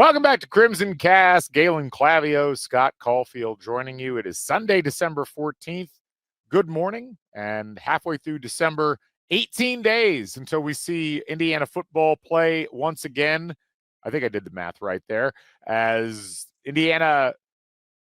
Welcome back to CrimsonCast. Galen, Clavio, Scott, Caulfield joining you. It is Sunday, December 14th. Good morning, and halfway through December, 18 days until we see Indiana football play once again. I think I did the math right there. As Indiana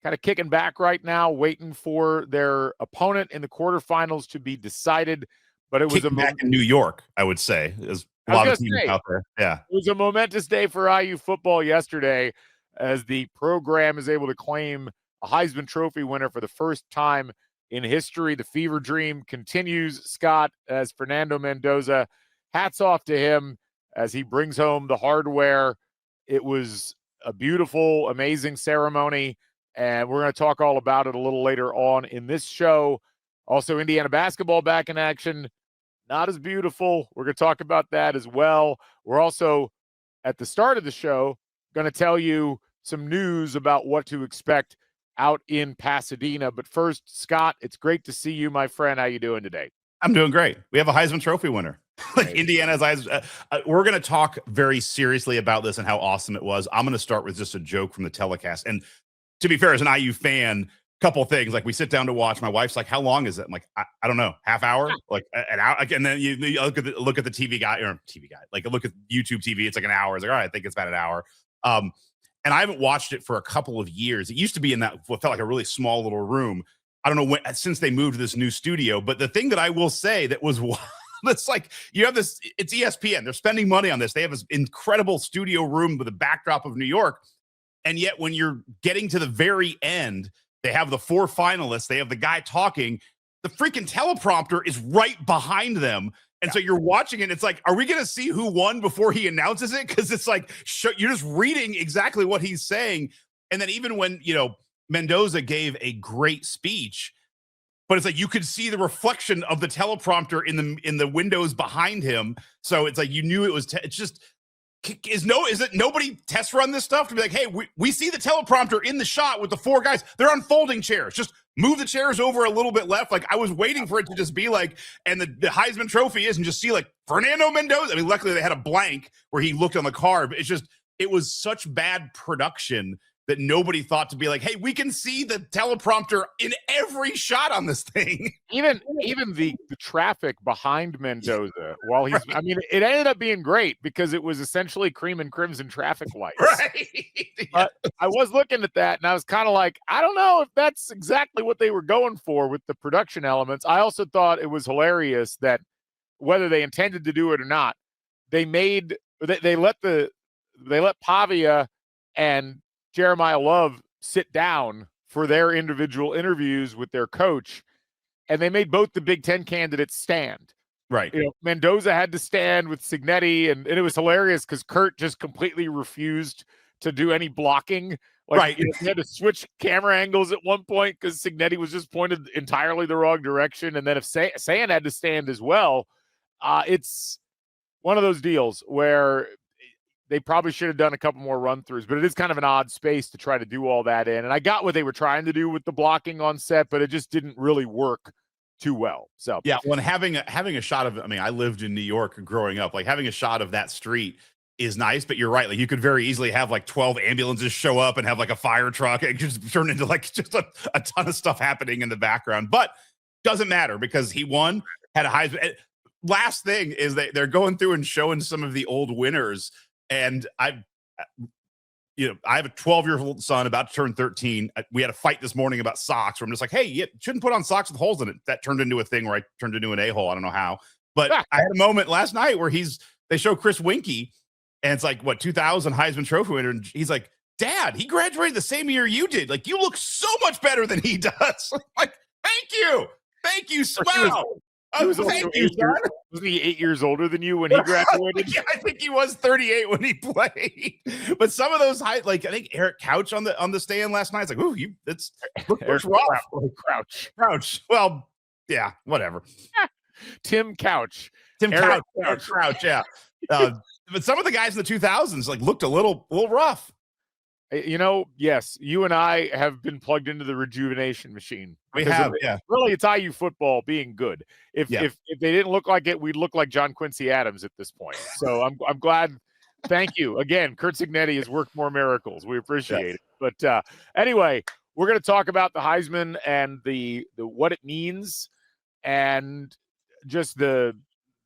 kind of kicking back right now, waiting for their opponent in the quarterfinals to be decided. But it was back in New York, I would say. There's a lot of teams out there. Yeah. It was a momentous day for IU football yesterday as the program is able to claim a Heisman Trophy winner for the first time in history. The fever dream continues, Scott, as Fernando Mendoza. Hats off to him as he brings home the hardware. It was a beautiful, amazing ceremony, and we're going to talk all about it a little later on in this show. Also, Indiana basketball back in action. Not as beautiful. We're going to talk about that as well. We're also, at the start of the show, going to tell you some news about what to expect out in Pasadena. But first, Scott, it's great to see you, my friend. How you doing today? I'm doing great. We have a Heisman Trophy winner. Like Indiana's Heisman. We're going to talk very seriously about this and how awesome it was. I'm going to start with just a joke from the telecast. And to be fair, as an IU fan, couple of things, like we sit down to watch. My wife's like, "How long is it?" I'm like, I don't know, half hour, like an hour. And then you look at the TV guy, like look at YouTube TV. It's like an hour. It's like, all right, I think it's about an hour. And I haven't watched it for a couple of years. It used to be in that what felt like a really small little room. I don't know when since they moved to this new studio. But the thing that I will say that was that's like you have this. It's ESPN. They're spending money on this. They have this incredible studio room with a backdrop of New York. And yet, when you're getting to the very end, they have the four finalists. They have the guy talking. The freaking teleprompter is right behind them. And so you're watching it. It's like, are we going to see who won before he announces it? Because it's like, you're just reading exactly what he's saying. And then even when, Mendoza gave a great speech, but it's like you could see the reflection of the teleprompter in the windows behind him. So it's like you knew it was, it's just, is it nobody test run this stuff to be like, hey, we see the teleprompter in the shot with the four guys. They're on folding chairs. Just move the chairs over a little bit left. Like I was waiting for it to just be like, and the Heisman Trophy is, and just see like Fernando Mendoza. I mean, luckily they had a blank where he looked on the card, but it was such bad production that nobody thought to be like, hey, we can see the teleprompter in every shot on this thing. Even the traffic behind Mendoza while he's, right. I mean, it ended up being great because it was essentially cream and crimson traffic lights. Right. But I was looking at that and I was kind of like, I don't know if that's exactly what they were going for with the production elements. I also thought it was hilarious that whether they intended to do it or not, they let Pavia and Jeremiah Love sit down for their individual interviews with their coach, and they made both the Big Ten candidates stand. Right. Mendoza had to stand with Signetti, and it was hilarious because Kurt just completely refused to do any blocking. Like, right. He had to switch camera angles at one point because Signetti was just pointed entirely the wrong direction. And then if San had to stand as well, it's one of those deals where they probably should have done a couple more run-throughs, but it is kind of an odd space to try to do all that in. And I got what they were trying to do with the blocking on set, but it just didn't really work too well. So yeah, when having a shot of, I mean, I lived in New York growing up, like having a shot of that street is nice, but you're right. Like you could very easily have like 12 ambulances show up and have like a fire truck and just turn into like just a ton of stuff happening in the background, but doesn't matter because he won, had a Heisman. Last thing is that they're going through and showing some of the old winners. And I have a 12-year-old son about to turn 13. We had a fight this morning about socks where I'm just like, hey, you shouldn't put on socks with holes in it. That turned into a thing where I turned into an a-hole. I don't know how. But I had a moment last night where they show Chris Winkie, and it's like, 2000 Heisman Trophy winner. And he's like, Dad, he graduated the same year you did. Like, you look so much better than he does. Like, thank you. Thank you, smile. Thank you, son. Was he 8 years older than you when he graduated? Yeah, I think he was 38 when he played. But some of those like I think Eric Couch on the stand last night. It's like, ooh, looks rough. Crouch. Well, yeah, whatever. Tim Couch. Eric Couch. Yeah. But some of the guys in the 2000s like looked a little rough. Yes, you and I have been plugged into the rejuvenation machine. We have, yeah. Really, it's IU football being good. If they didn't look like it, we'd look like John Quincy Adams at this point. So I'm glad Thank you. Again, Kurt Signetti has worked more miracles. We appreciate Yes. it. But anyway, we're going to talk about the Heisman and the what it means and just the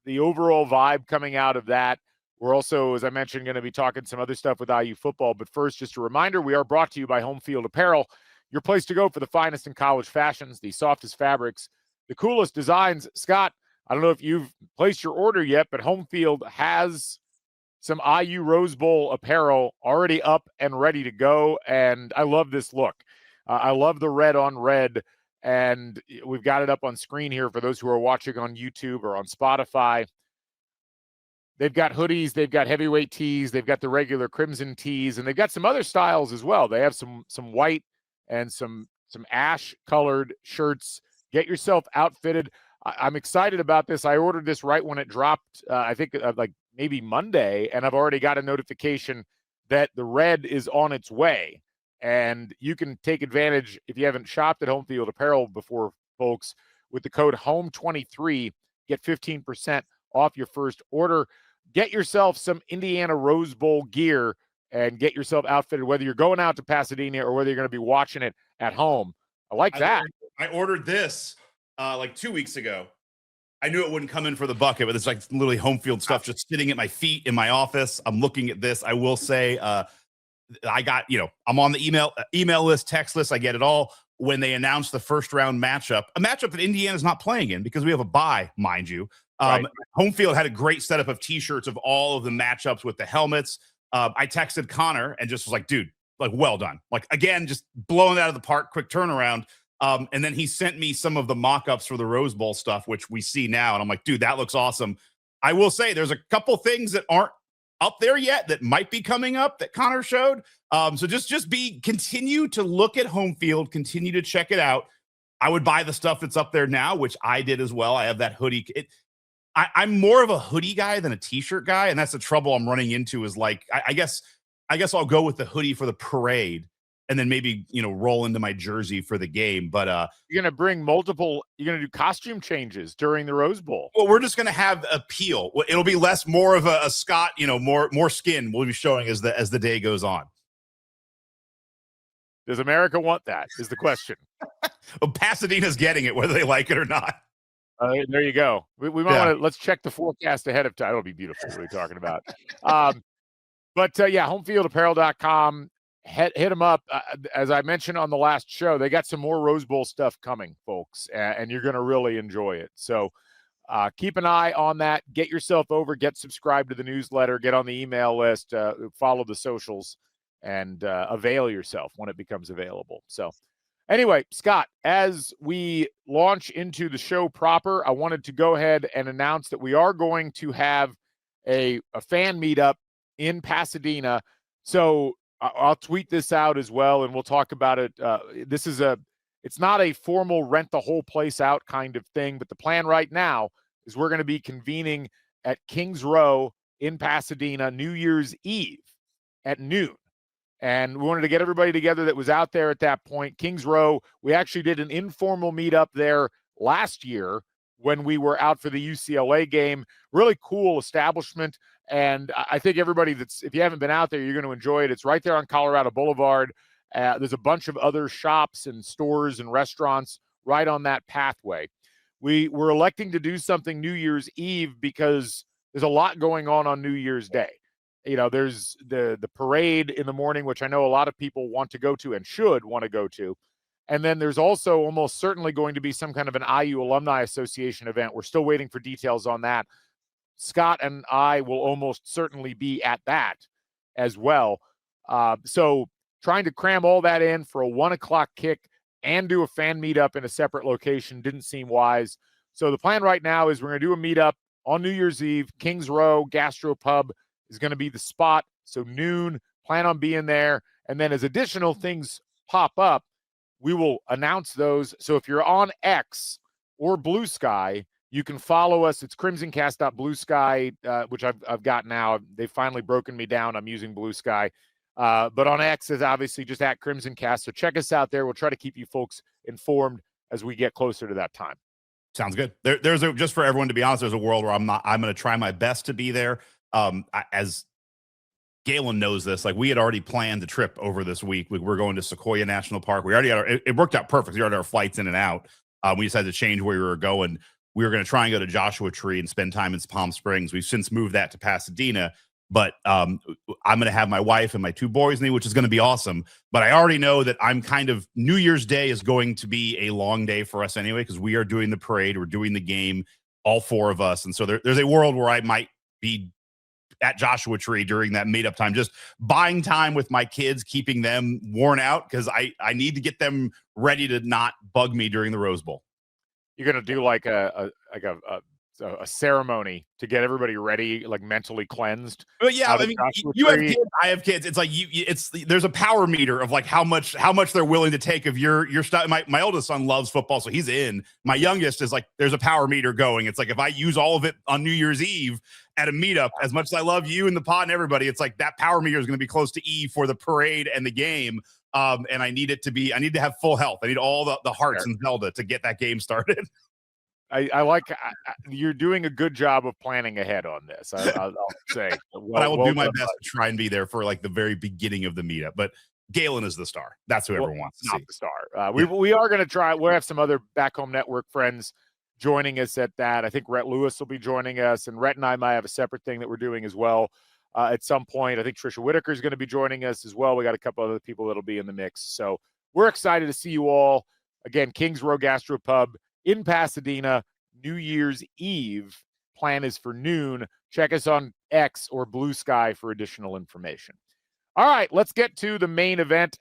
overall vibe coming out of that. We're also, as I mentioned, going to be talking some other stuff with IU football. But first, just a reminder, we are brought to you by Homefield Apparel, your place to go for the finest in college fashions, the softest fabrics, the coolest designs. Scott, I don't know if you've placed your order yet, but Homefield has some IU Rose Bowl apparel already up and ready to go. And I love this look. I love the red on red. And we've got it up on screen here for those who are watching on YouTube or on Spotify. They've got hoodies, they've got heavyweight tees, they've got the regular crimson tees, and they've got some other styles as well. They have some white and some ash colored shirts. Get yourself outfitted. I'm excited about this. I ordered this right when it dropped, I think like maybe Monday, and I've already got a notification that the red is on its way. And you can take advantage, if you haven't shopped at Homefield Apparel before, folks, with the code HOME23, get 15% off your first order. Get yourself some Indiana Rose Bowl gear and get yourself outfitted, whether you're going out to Pasadena or whether you're going to be watching it at home. I like that. I ordered this like 2 weeks ago. I knew it wouldn't come in for the bucket, but it's like literally Homefield stuff just sitting at my feet in my office. I'm looking at this. I will say I got, I'm on the email list, text list. I get it all. When they announced the first round matchup, a matchup that Indiana's not playing in because we have a bye, mind you. Right. Homefield had a great setup of t-shirts of all of the matchups with the helmets. I texted Connor and just was like, dude, like, well done. Like, again, just blowing out of the park, quick turnaround. And then he sent me some of the mock-ups for the Rose Bowl stuff, which we see now. And I'm like, dude, that looks awesome. I will say there's a couple things that aren't up there yet that might be coming up that Connor showed. So continue to look at Homefield, continue to check it out. I would buy the stuff that's up there now, which I did as well. I have that hoodie. I'm more of a hoodie guy than a t-shirt guy. And that's the trouble I'm running into is like, I guess I'll go with the hoodie for the parade and then maybe, roll into my jersey for the game. But you're going to bring you're going to do costume changes during the Rose Bowl. Well, we're just going to have a peel. It'll be more of a Scott, more skin we'll be showing as the day goes on. Does America want that is the question. Well, Pasadena's getting it, whether they like it or not. There you go. We might want to, let's check the forecast ahead of time. It'll be beautiful. What are we talking about? homefieldapparel.com. Hit them up. As I mentioned on the last show, they got some more Rose Bowl stuff coming, folks, and you're going to really enjoy it. So keep an eye on that. Get yourself over, get subscribed to the newsletter, get on the email list, follow the socials, and avail yourself when it becomes available. So anyway, Scott, as we launch into the show proper, I wanted to go ahead and announce that we are going to have a fan meetup in Pasadena. So I'll tweet this out as well, and we'll talk about it. It's not a formal rent the whole place out kind of thing, but the plan right now is we're going to be convening at Kings Row in Pasadena New Year's Eve at noon. And we wanted to get everybody together that was out there at that point. Kings Row, we actually did an informal meetup there last year when we were out for the UCLA game. Really cool establishment. And I think everybody if you haven't been out there, you're going to enjoy it. It's right there on Colorado Boulevard. There's a bunch of other shops and stores and restaurants right on that pathway. We were electing to do something New Year's Eve because there's a lot going on New Year's Day. There's the parade in the morning, which I know a lot of people want to go to and should want to go to. And then there's also almost certainly going to be some kind of an IU Alumni Association event. We're still waiting for details on that. Scott and I will almost certainly be at that as well. So trying to cram all that in for a 1:00 kick and do a fan meetup in a separate location didn't seem wise. So the plan right now is we're going to do a meetup on New Year's Eve. Kings Row Gastro Pub is going to be the spot. So noon, plan on being there. And then as additional things pop up, we will announce those. So if you're on X or Blue Sky, you can follow us. It's crimsoncast.bluesky, which I've got now. They've finally broken me down. I'm using Blue Sky. But on X is obviously just at CrimsonCast. So check us out there. We'll try to keep you folks informed as we get closer to that time. Sounds good. Just for everyone to be honest, there's a world where I'm going to try my best to be there. As Galen knows this. Like, we had already planned the trip over this week. We're going to Sequoia National Park. We already got it worked out perfect. We already had our flights in and out. We just had to change where we were going. We were going to try and go to Joshua Tree and spend time in Palm Springs. We've since moved that to Pasadena. But I'm going to have my wife and my 2 boys with me, which is going to be awesome. But I already know that I'm kind of New Year's Day is going to be a long day for us anyway, because we are doing the parade. We're doing the game, all 4 of us. And so there's a world where I might be at Joshua Tree during that meetup time, just buying time with my kids, keeping them worn out, because I need to get them ready to not bug me during the Rose Bowl. You're going to do like a ceremony to get everybody ready, like mentally cleansed. But yeah, I mean, you have kids, I have kids. It's like there's a power meter of like how much they're willing to take of your stuff. My oldest son loves football, so he's in. My youngest is like, there's a power meter going. It's like, if I use all of it on New Year's Eve at a meetup, as much as I love you and the pod and everybody, it's like that power meter is going to be close to E for the parade and the game. And I need to have full health. I need all the hearts in Zelda to get that game started. I like you're doing a good job of planning ahead on this. I'll say, but I will do my best to try and be there for like the very beginning of the meetup. But Galen is the star. That's who everyone wants to see. The star. We are going to try. We'll have some other Back Home Network friends joining us at that. I think Rhett Lewis will be joining us, and Rhett and I might have a separate thing that we're doing as well at some point. I think Trisha Whitaker is going to be joining us as well. We got a couple other people that'll be in the mix. So we're excited to see you all. Again, Kings Row Gastropub in Pasadena, New Year's Eve. Plan is for noon. Check us on X or Blue Sky for additional information. All right, let's get to the main event.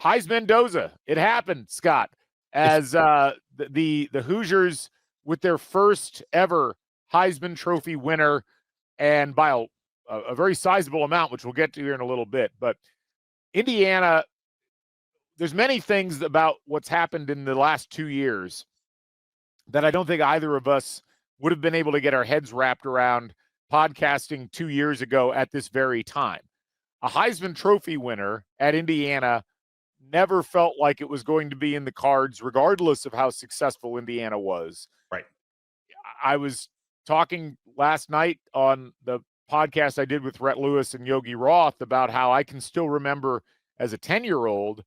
Heisman Mendoza. It happened, Scott, as the Hoosiers with their first ever Heisman Trophy winner, and by a very sizable amount, which we'll get to here in a little bit. But Indiana, there's many things about what's happened in the last 2 years that I don't think either of us would have been able to get our heads wrapped around podcasting 2 years ago at this very time. A Heisman Trophy winner at Indiana never felt like it was going to be in the cards, regardless of how successful Indiana was. Right. I was talking last night on the podcast I did with Rhett Lewis and Yogi Roth about how I can still remember as a 10-year-old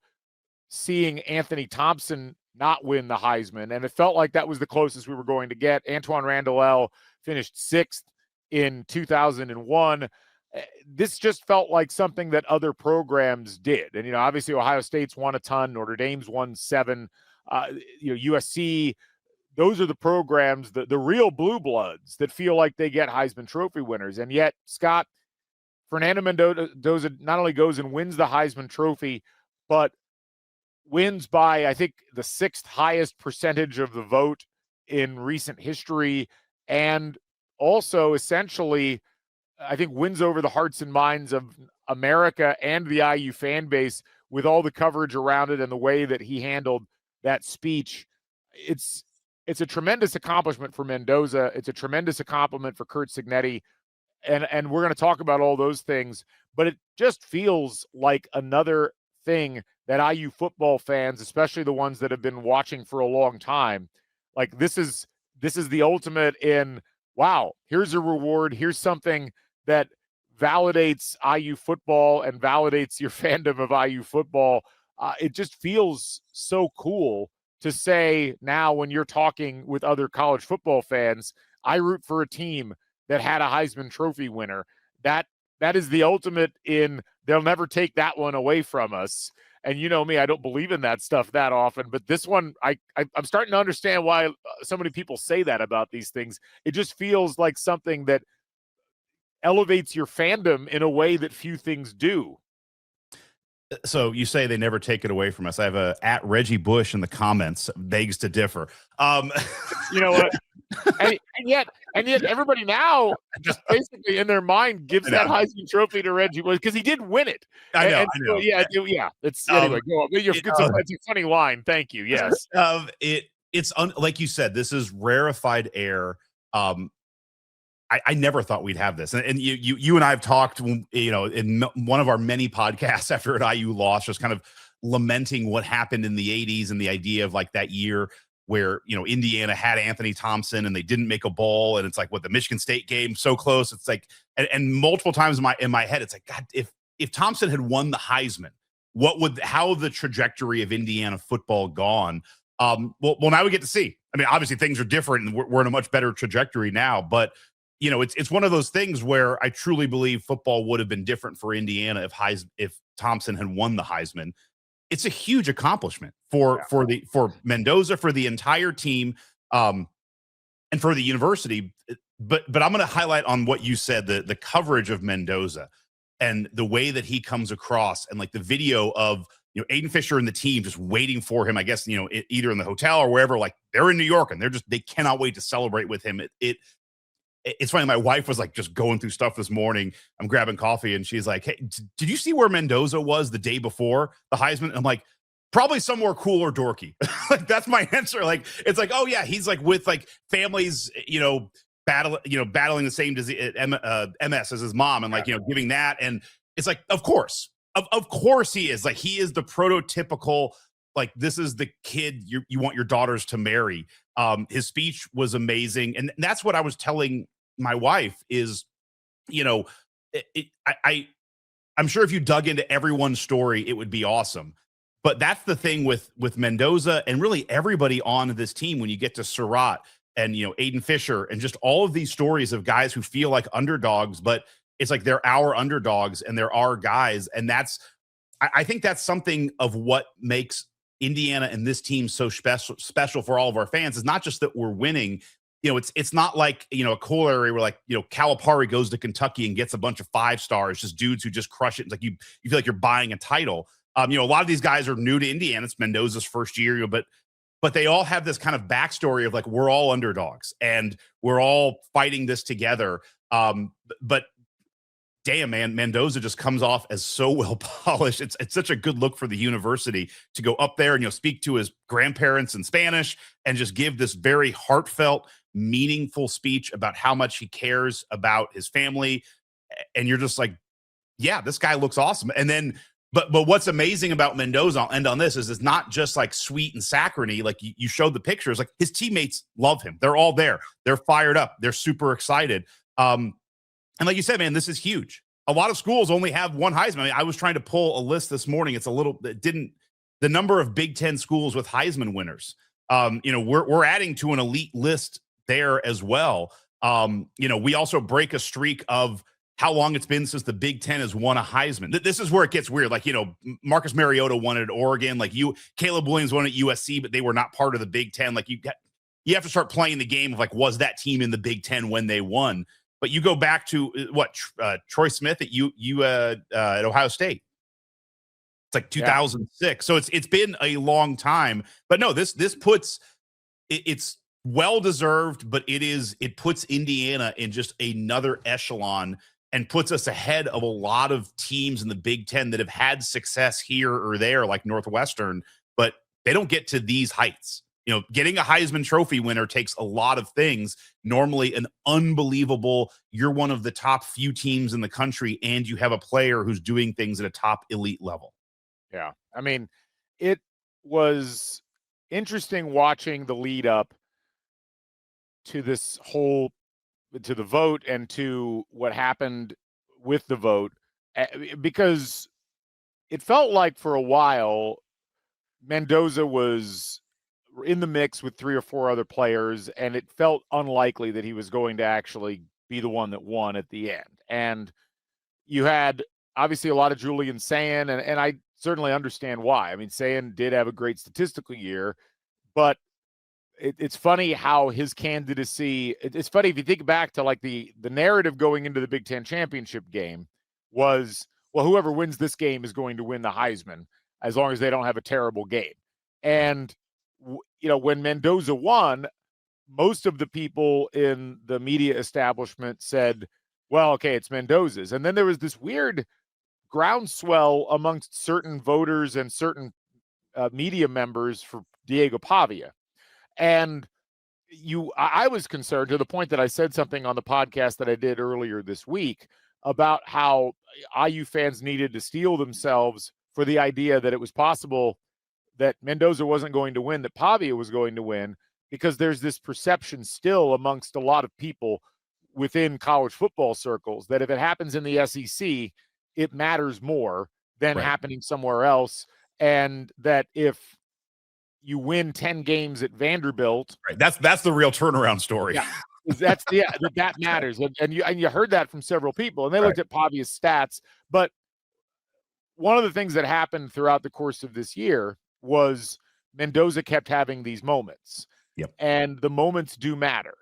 seeing Anthony Thompson not win the Heisman, and it felt like that was the closest we were going to get. Antoine Randall finished 6th in 2001. This just felt like something that other programs did. And, obviously Ohio State's won a ton. Notre Dame's won 7. USC, those are the programs, the real blue bloods that feel like they get Heisman Trophy winners. And yet, Scott, Fernando Mendoza not only goes and wins the Heisman Trophy, but wins by, I think, the 6th highest percentage of the vote in recent history, and also essentially, I think, wins over the hearts and minds of America and the IU fan base with all the coverage around it and the way that he handled that speech. It's a tremendous accomplishment for Mendoza. It's a tremendous accomplishment for Curt Cignetti, and we're going to talk about all those things, but it just feels like another thing that IU football fans, especially the ones that have been watching for a long time, like this is the ultimate in, wow, here's a reward. Here's something that validates IU football and validates your fandom of IU football. It just feels so cool to say now, when you're talking with other college football fans, I root for a team that had a Heisman Trophy winner. That is the ultimate in, they'll never take that one away from us. And you know me, I don't believe in that stuff that often, but this one, I'm starting to understand why so many people say that about these things. It just feels like something that elevates your fandom in a way that few things do. So you say they never take it away from us. I have at Reggie Bush in the comments begs to differ. You know what? and yet everybody now just basically in their mind gives that Heisman Trophy to Reggie Bush because he did win it. I know. So, yeah. It's anyway. Go on. It's a funny line. Thank you. Yes. It's like you said, this is rarefied air. I never thought we'd have this. And you and I have talked, in one of our many podcasts after an IU loss, just kind of lamenting what happened in the 80s and the idea of like that year where, Indiana had Anthony Thompson and they didn't make a bowl. And it's like, what, the Michigan State game, so close. It's like, and multiple times in my head, it's like, God, if Thompson had won the Heisman, how the trajectory of Indiana football gone? Well, now we get to see. I mean, obviously things are different and we're in a much better trajectory now, but it's one of those things where I truly believe football would have been different for Indiana if Thompson had won the Heisman. It's a huge accomplishment for Mendoza, for the entire team, and for the university. But I'm going to highlight on what you said, the coverage of Mendoza and the way that he comes across, and like the video of Aiden Fisher and the team just waiting for him. I guess either in the hotel or wherever. Like they're in New York and they cannot wait to celebrate with him. It's funny. My wife was like just going through stuff this morning. I'm grabbing coffee and she's like, "Hey, did you see where Mendoza was the day before the Heisman?" I'm like, "Probably somewhere cool or dorky." Like that's my answer. Like it's like, oh yeah, he's like with like families, battling the same disease, MS as his mom, and like giving that. And it's like, of course he is. Like he is the prototypical. Like this is the kid you want your daughters to marry. His speech was amazing, and that's what I was telling my wife is, I'm sure if you dug into everyone's story, it would be awesome. But that's the thing with Mendoza and really everybody on this team. When you get to Surratt and Aiden Fisher and just all of these stories of guys who feel like underdogs, but it's like they're our underdogs and they're our guys, and I think that's something of what makes Indiana and this team so special for all of our fans. Is not just that we're winning. It's not like a corollary where like Calipari goes to Kentucky and gets a bunch of 5 stars, just dudes who just crush it. It's like you feel like you're buying a title. A lot of these guys are new to Indiana. It's Mendoza's first year, but they all have this kind of backstory of like we're all underdogs and we're all fighting this together. But damn, man, Mendoza just comes off as so well polished. It's such a good look for the university to go up there and speak to his grandparents in Spanish and just give this very heartfelt, meaningful speech about how much he cares about his family. And you're just like, yeah, this guy looks awesome. And then, but what's amazing about Mendoza, I'll end on this, is it's not just like sweet and saccharine. Like you showed the pictures, like his teammates love him. They're all there. They're fired up. They're super excited. And like you said, man, this is huge. A lot of schools only have one Heisman. I mean, I was trying to pull a list this morning. It's the number of Big Ten schools with Heisman winners. We're adding to an elite list there as well. We also break a streak of how long it's been since the Big Ten has won a Heisman. This is where it gets weird. Like, Marcus Mariota won it at Oregon. Like Caleb Williams won at USC, but they were not part of the Big Ten. Like you have to start playing the game of like, was that team in the Big Ten when they won? But you go back to Troy Smith at Ohio State. It's like 2006. Yeah. So it's been a long time. But no, this puts it's well deserved, but it puts Indiana in just another echelon and puts us ahead of a lot of teams in the Big Ten that have had success here or there, like Northwestern, but they don't get to these heights. Getting a Heisman Trophy winner takes a lot of things. Normally an unbelievable, you're one of the top few teams in the country and you have a player who's doing things at a top elite level. Yeah. I mean, it was interesting watching the lead up to to the vote and to what happened with the vote, because it felt like for a while Mendoza was in the mix with 3 or 4 other players, and it felt unlikely that he was going to actually be the one that won at the end. And you had obviously a lot of Julian Sayin, and I certainly understand why. I mean, Sayin did have a great statistical year, but it's funny how his candidacy, it's funny if you think back to like the narrative going into the Big Ten championship game was, well, whoever wins this game is going to win the Heisman as long as they don't have a terrible game. And when Mendoza won, most of the people in the media establishment said, well, okay, it's Mendoza's. And then there was this weird groundswell amongst certain voters and certain media members for Diego Pavia. And I was concerned to the point that I said something on the podcast that I did earlier this week about how IU fans needed to steel themselves for the idea that it was possible that Mendoza wasn't going to win, that Pavia was going to win, because there's this perception still amongst a lot of people within college football circles that if it happens in the SEC, it matters more than happening somewhere else. And that if you win 10 games at Vanderbilt, that's the real turnaround story. That matters. And you heard that from several people, and they looked at Pavia's stats. But one of the things that happened throughout the course of this year was Mendoza kept having these moments. And the moments do matter.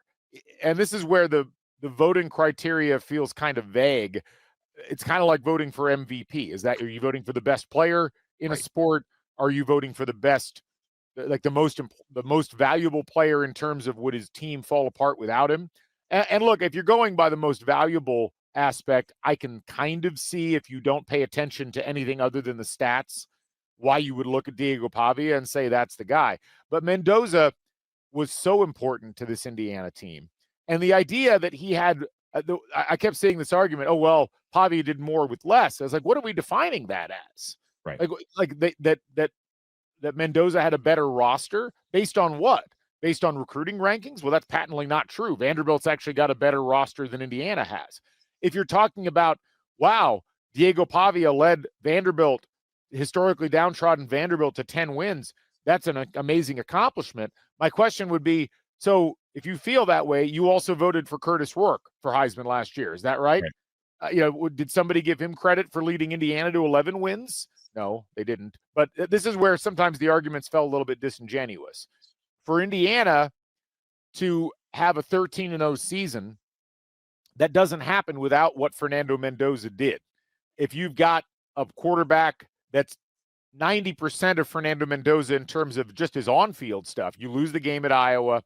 And this is where the voting criteria feels kind of vague. It's kind of like voting for MVP. Are you voting for the best player in a sport? Are you voting for the best, like the most valuable player in terms of would his team fall apart without him? And look, if you're going by the most valuable aspect, I can kind of see, if you don't pay attention to anything other than the stats, why you would look at Diego Pavia and say that's the guy. But Mendoza was so important to this Indiana team. And the idea that he had, I kept saying this argument, oh, well, Pavia did more with less. I was like, what are we defining that as? That Mendoza had a better roster based on what? Based on recruiting rankings? Well, that's patently not true. Vanderbilt's actually got a better roster than Indiana has. If you're talking about, wow, Diego Pavia led Vanderbilt, historically downtrodden Vanderbilt, to 10 wins, that's an amazing accomplishment. My question would be, so if you feel that way, you also voted for Curtis Rourke for Heisman last year. Is that right? Did somebody give him credit for leading Indiana to 11 wins? No, they didn't. But this is where sometimes the arguments fell a little bit disingenuous. For Indiana to have a 13-0 season, that doesn't happen without what Fernando Mendoza did. If you've got a quarterback that's 90% of Fernando Mendoza in terms of just his on-field stuff, you lose the game at Iowa,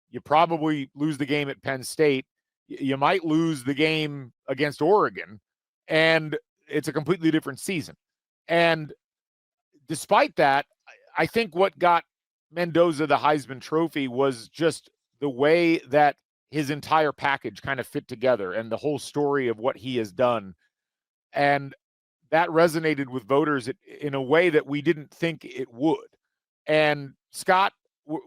you probably lose the game at Penn State, you might lose the game against Oregon, and it's a completely different season. And despite that, I think what got Mendoza the Heisman Trophy was just the way that his entire package kind of fit together and the whole story of what he has done. And that resonated with voters in a way that we didn't think it would. And Scott,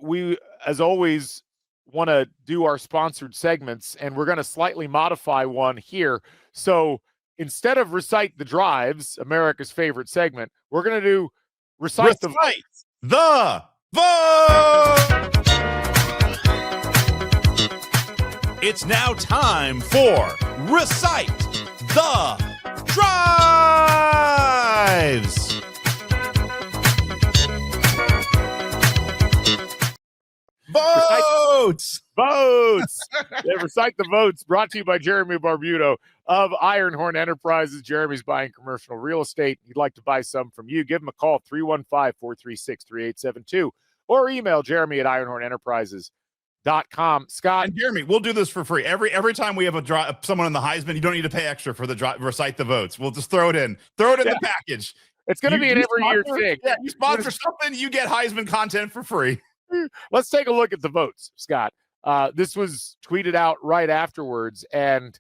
we, as always, want to do our sponsored segments, and we're going to slightly modify one here. So instead of Recite the Drives, America's favorite segment, we're going to do Recite the Vote. It's now time for Recite the Drives. Votes. Recite the Votes, brought to you by Jeremy Barbuto of Ironhorn Enterprises. Jeremy's buying commercial real estate. He'd like to buy some from you. Give him a call, 315-436-3872, or email Jeremy at ironhornenterprises.com. Scott and Jeremy, we'll do this for free. Every time we have someone in the Heisman, you don't need to pay extra for the Recite the Votes. We'll just throw it in the package. It's going to be an every year thing. Yeah, you sponsor something, you get Heisman content for free. Let's take a look at the votes, Scott. This was tweeted out right afterwards. And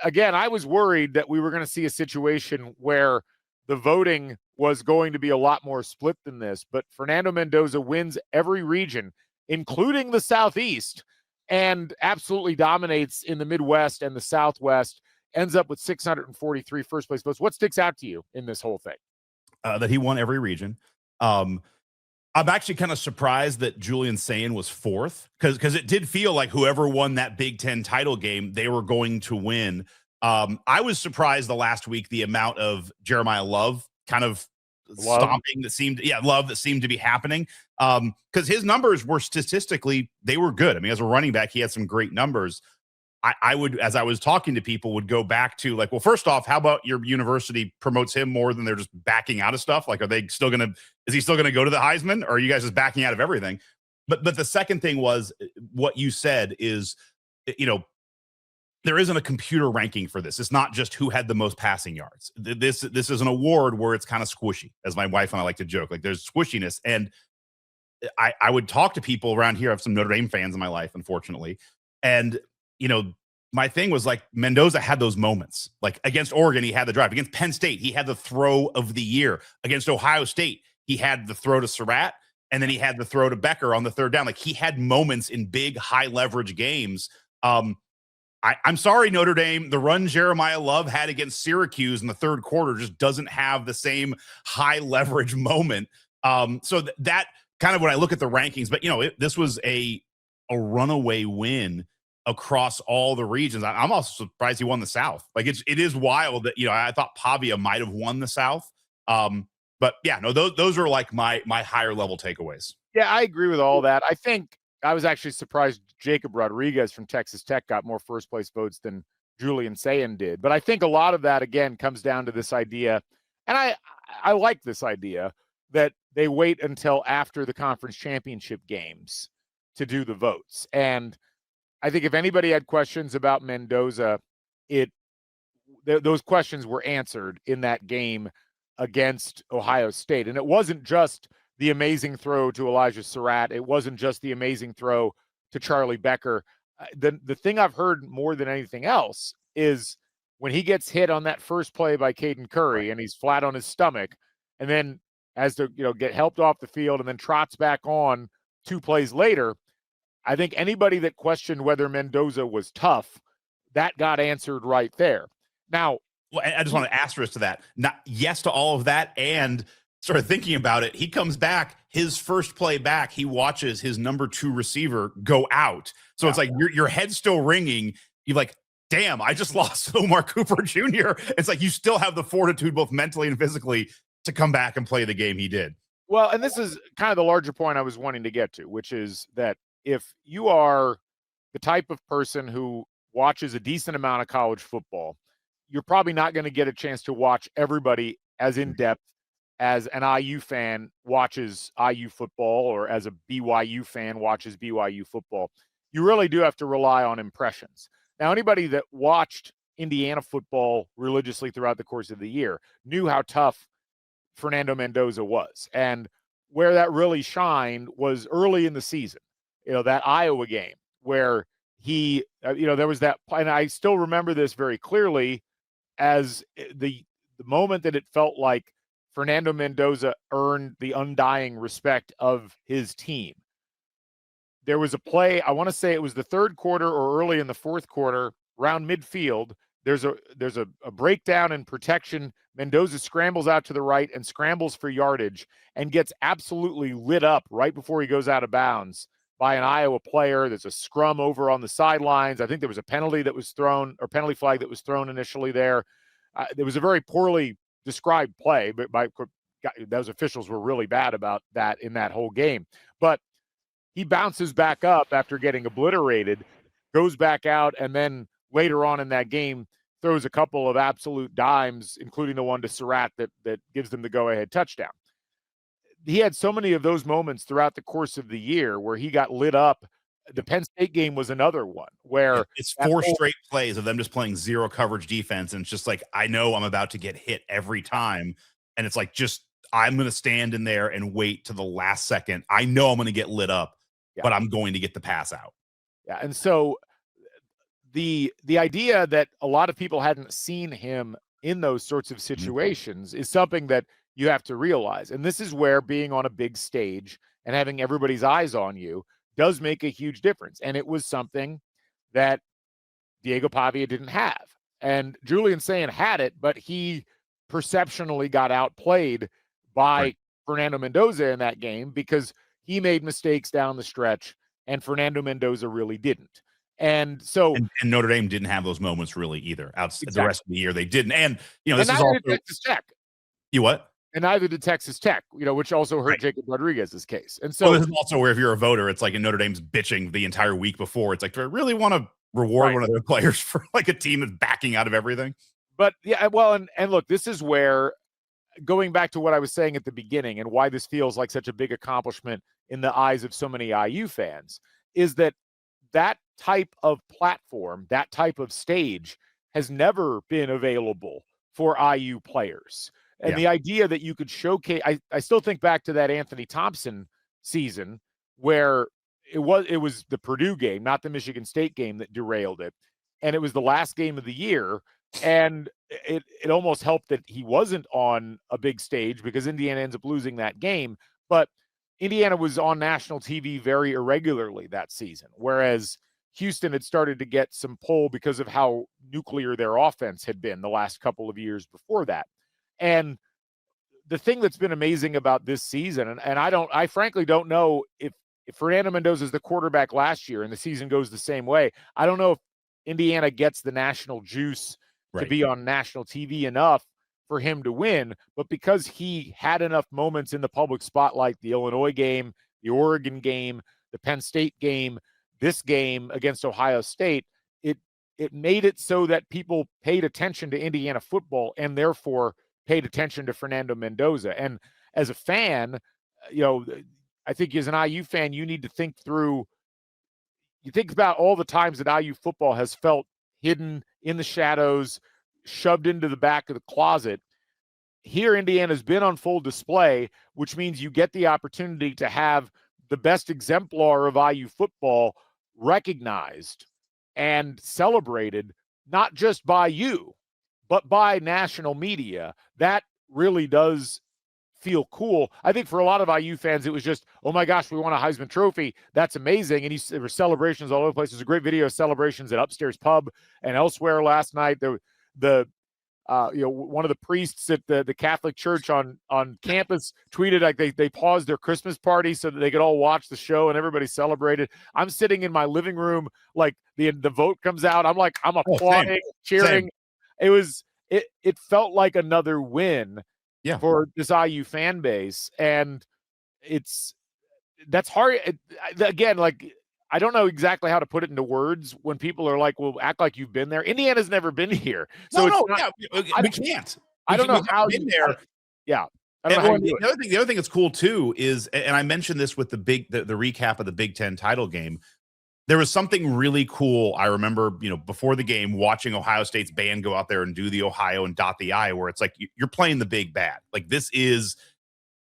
again, I was worried that we were going to see a situation where the voting was going to be a lot more split than this. But Fernando Mendoza wins every region, including the Southeast, and absolutely dominates in the Midwest and the Southwest, ends up with 643 first place votes. What sticks out to you in this whole thing? That he won every region. I'm actually kind of surprised that Julian Sayin was fourth, because it did feel like whoever won that Big Ten title game, they were going to win. I was surprised the last week the amount of Jeremiah Love kind of stomping that seemed to be happening, because his numbers were statistically, they were good. I mean, as a running back, he had some great numbers. I would, as I was talking to people, would go back to like, well, first off, how about your university promotes him more than they're just backing out of stuff? Like, is he still going to go to the Heisman, or are you guys just backing out of everything? But the second thing was what you said is, there isn't a computer ranking for this. It's not just who had the most passing yards. This is an award where it's kind of squishy, as my wife and I like to joke. Like, there's squishiness. And I would talk to people around here. I have some Notre Dame fans in my life, unfortunately. And my thing was like, Mendoza had those moments. Like against Oregon, he had the drive. Against Penn State, he had the throw of the year. Against Ohio State, he had the throw to Surratt, and then he had the throw to Becker on the third down. Like, he had moments in big, high leverage games. I'm sorry, Notre Dame. The run Jeremiah Love had against Syracuse in the third quarter just doesn't have the same high leverage moment. So that kind of when I look at the rankings, but this was a runaway win across all the regions. I'm also surprised he won the South. Like, it is wild that I thought Pavia might have won the South. But yeah, no, those are like my higher level takeaways. Yeah, I agree with all that. I think I was actually surprised Jacob Rodriguez from Texas Tech got more first place votes than Julian Sayin did. But I think a lot of that, again, comes down to this idea, and I like this idea, that they wait until after the conference championship games to do the votes. And I think if anybody had questions about Mendoza, those questions were answered in that game against Ohio State. And it wasn't just the amazing throw to Elijah Surratt. It wasn't just the amazing throw to Charlie Becker. The thing I've heard more than anything else is when he gets hit on that first play by Caden Curry and he's flat on his stomach and then has to get helped off the field and then trots back on 2 plays later, I think anybody that questioned whether Mendoza was tough, that got answered right there. Now, well, I just want to asterisk to that. Not yes to all of that, and sort of thinking about it, he comes back, his first play back, he watches his number 2 receiver go out. So it's like your head's still ringing. You're like, damn, I just lost Omar Cooper Jr. It's like you still have the fortitude, both mentally and physically, to come back and play the game he did. Well, and this is kind of the larger point I was wanting to get to, which is that if you are the type of person who watches a decent amount of college football, you're probably not going to get a chance to watch everybody as in depth as an IU fan watches IU football or as a BYU fan watches BYU football. You really do have to rely on impressions. Now, anybody that watched Indiana football religiously throughout the course of the year knew how tough Fernando Mendoza was. And where that really shined was early in the season, that Iowa game where he, there was that, and I still remember this very clearly as the moment that it felt like Fernando Mendoza earned the undying respect of his team. There was a play, I want to say it was the third quarter or early in the fourth quarter, around midfield. There's a breakdown in protection. Mendoza scrambles out to the right and scrambles for yardage and gets absolutely lit up right before he goes out of bounds by an Iowa player. There's a scrum over on the sidelines. I think there was a penalty that was thrown, or penalty flag that was thrown initially there. There was a very poorly described play, but those officials were really bad about that in that whole game. But he bounces back up after getting obliterated, goes back out, and then later on in that game throws a couple of absolute dimes, including the one to Surratt that gives them the go-ahead touchdown. He had so many of those moments throughout the course of the year where he got lit up. The Penn State game was another one where it's 4 straight plays of them just playing zero coverage defense. And it's just like, I know I'm about to get hit every time. And it's like, I'm going to stand in there and wait to the last second. I know I'm going to get lit up, but I'm going to get the pass out. Yeah. And so the idea that a lot of people hadn't seen him in those sorts of situations is something that you have to realize. And this is where being on a big stage and having everybody's eyes on you does make a huge difference. And it was something that Diego Pavia didn't have. And Julian Sayin had it, but he perceptionally got outplayed by Fernando Mendoza in that game because he made mistakes down the stretch and Fernando Mendoza really didn't. And so and Notre Dame didn't have those moments really either. The rest of the year they didn't. And this is also Texas Tech. You what? And neither did Texas Tech, which also hurt Jacob Rodriguez's case. And so this is also where if you're a voter, it's like in Notre Dame's bitching the entire week before. It's like, do I really want to reward one of their players for like a team that's backing out of everything? But yeah, well, and look, this is where, going back to what I was saying at the beginning and why this feels like such a big accomplishment in the eyes of so many IU fans, is that type of platform, that type of stage has never been available for IU players. And the idea that you could showcase, I still think back to that Anthony Thompson season where it was the Purdue game, not the Michigan State game, that derailed it. And it was the last game of the year. And it almost helped that he wasn't on a big stage because Indiana ends up losing that game. But Indiana was on national TV very irregularly that season, whereas Houston had started to get some pull because of how nuclear their offense had been the last couple of years before that. And the thing that's been amazing about this season, and I frankly don't know if Fernando Mendoza is the quarterback last year and the season goes the same way, I don't know if Indiana gets the national juice to be on national TV enough for him to win, but because he had enough moments in the public spotlight, the Illinois game, the Oregon game, the Penn State game, this game against Ohio State, it made it so that people paid attention to Indiana football and therefore paid attention to Fernando Mendoza. And as a fan, I think as an IU fan, you need to think about all the times that IU football has felt hidden in the shadows, shoved into the back of the closet. Here, Indiana's been on full display, which means you get the opportunity to have the best exemplar of IU football recognized and celebrated, not just by you, but by national media. That really does feel cool. I think for a lot of IU fans, it was just, oh my gosh, we won a Heisman Trophy. That's amazing. And there were celebrations all over the place. There's a great video of celebrations at Upstairs Pub and elsewhere last night. One of the priests at the Catholic Church on campus tweeted like they paused their Christmas party so that they could all watch the show and everybody celebrated. I'm sitting in my living room, like the vote comes out. I'm applauding, cheering. Same. It felt like another win for this IU fan base. And that's hard. Again, like, I don't know exactly how to put it into words when people are like, well, act like you've been there. Indiana's never been here. So we can't. I don't know how you've been there. Yeah. I don't know how you do it. The other thing that's cool too is, and I mentioned this with the recap of the Big Ten title game, there was something really cool. I remember, before the game, watching Ohio State's band go out there and do the Ohio and dot the I, where it's like you're playing the big bad. Like this is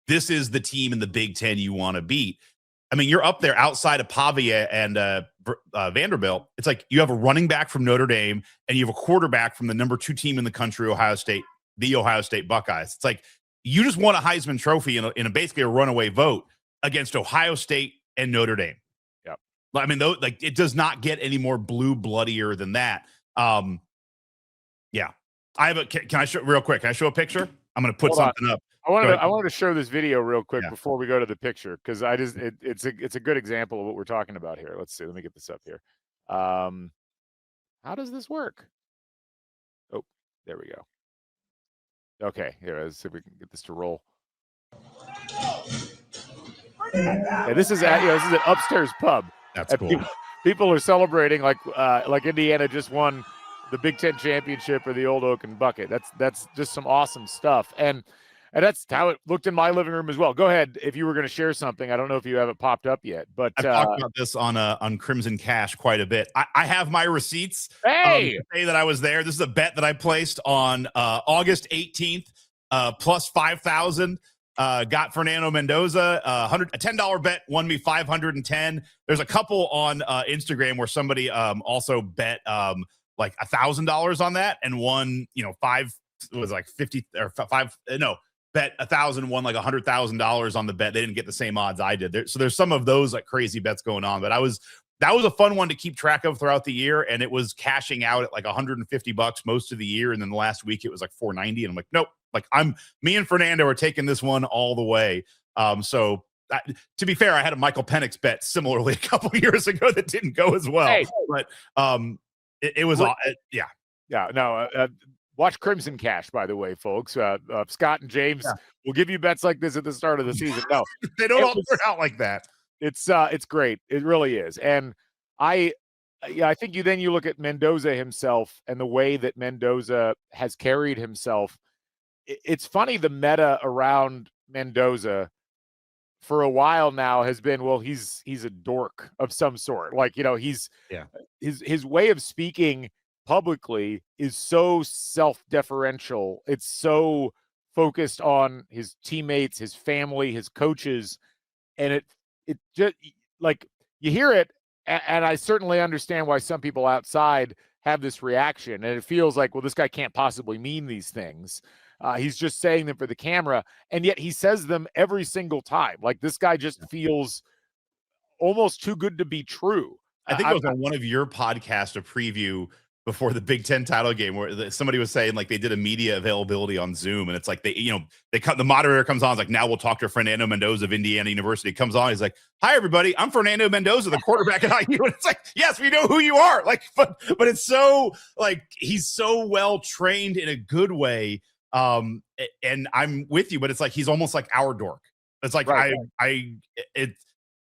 the team in the Big Ten you want to beat. I mean, you're up there outside of Pavia and Vanderbilt. It's like you have a running back from Notre Dame and you have a quarterback from the number 2 team in the country, Ohio State, the Ohio State Buckeyes. It's like you just won a Heisman Trophy in basically a runaway vote against Ohio State and Notre Dame. Yep. I mean, it does not get any more blue bloodier than that. Yeah. Can I show real quick? Can I show a picture? I'm going to put something up. I wanted to show this video real quick before we go to the picture, because it's a good example of what we're talking about here. Let's see. Let me get this up here. How does this work? Oh, there we go. Okay, here, let's see if we can get this to roll. Yeah, this is an Upstairs Pub. That's cool. People are celebrating like Indiana just won the Big Ten championship or the Old Oaken Bucket. That's just some awesome stuff. And that's how it looked in my living room as well. Go ahead if you were going to share something. I don't know if you have it popped up yet, but I've talked about this on Crimson Cash quite a bit. I have my receipts. Hey, to say that I was there. This is a bet that I placed on August 18th, plus 5,000. Got Fernando Mendoza, a $10 bet, won me 510. There's a couple on Instagram where somebody also bet like $1,000 on that and won, bet 1,000, won like $100,000 on the bet. They didn't get the same odds I did. So there's some of those like crazy bets going on, but that was a fun one to keep track of throughout the year. And it was cashing out at like $150 most of the year. And then the last week it was like $490. And I'm like, nope, like me and Fernando are taking this one all the way. To be fair, I had a Michael Penix bet similarly a couple years ago that didn't go as well, but it was, yeah. Yeah, no, watch Crimson Cash, by the way, folks. Scott and James will give you bets like this at the start of the season. No, they don't all turn out like that. It's great. It really is. And I think you look at Mendoza himself and the way that Mendoza has carried himself. It's funny, the meta around Mendoza for a while now has been, well, he's a dork of some sort. Like, his way of speaking publicly is so self-deferential. It's so focused on his teammates, his family, his coaches, and it just, like, you hear it, and I certainly understand why some people outside have this reaction. And it feels like, well, this guy can't possibly mean these things. He's just saying them for the camera. And yet he says them every single time. Like, this guy just feels almost too good to be true. I think it was on one of your podcasts, a preview before the Big Ten title game, where somebody was saying like they did a media availability on Zoom, and it's like the moderator comes on, it's like, now we'll talk to Fernando Mendoza of Indiana University. Comes on, he's like, "Hi everybody, I'm Fernando Mendoza, the quarterback at IU." And it's like, yes, we know who you are. Like, but it's so like he's so well trained in a good way. And I'm with you, but it's like he's almost like our dork. It's like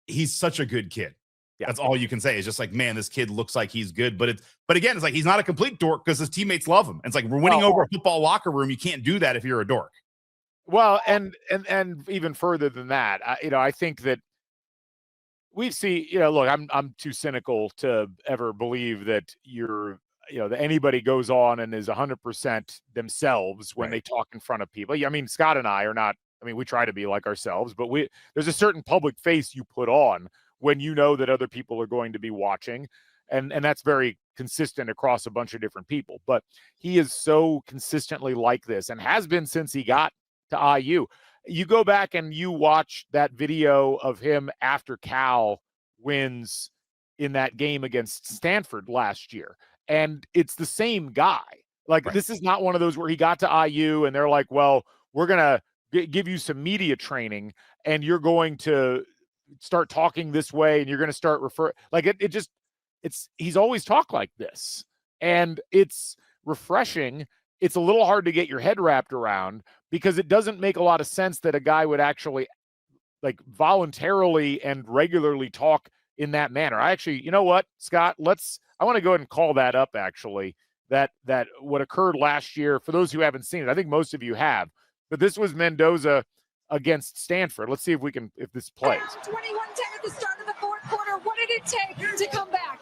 he's such a good kid. Yeah. That's all you can say. Is just like, man, this kid looks like he's good. But again, it's like he's not a complete dork because his teammates love him. And it's like, we're winning over a football locker room. You can't do that if you're a dork. Well, and even further than that, I think that we see, look, I'm too cynical to ever believe that that anybody goes on and is 100% themselves when they talk in front of people. I mean, Scott and I are not. I mean, we try to be like ourselves, but there's a certain public face you put on when you know that other people are going to be watching. And that's very consistent across a bunch of different people. But he is so consistently like this and has been since he got to IU. You go back and you watch that video of him after Cal wins in that game against Stanford last year. And it's the same guy. Like, this is not one of those where he got to IU and they're like, well, we're going to give you some media training and you're going to start talking this way and you're going to start he's always talked like this, and it's refreshing. It's a little hard to get your head wrapped around because it doesn't make a lot of sense that a guy would actually like voluntarily and regularly talk in that manner. I actually, you know what, Scott, I want to go ahead and call that up actually, that what occurred last year. For those who haven't seen it, I think most of you have, but this was Mendoza against Stanford. Let's see if this plays. 21-10 at the start of the fourth quarter. What did it take to come back?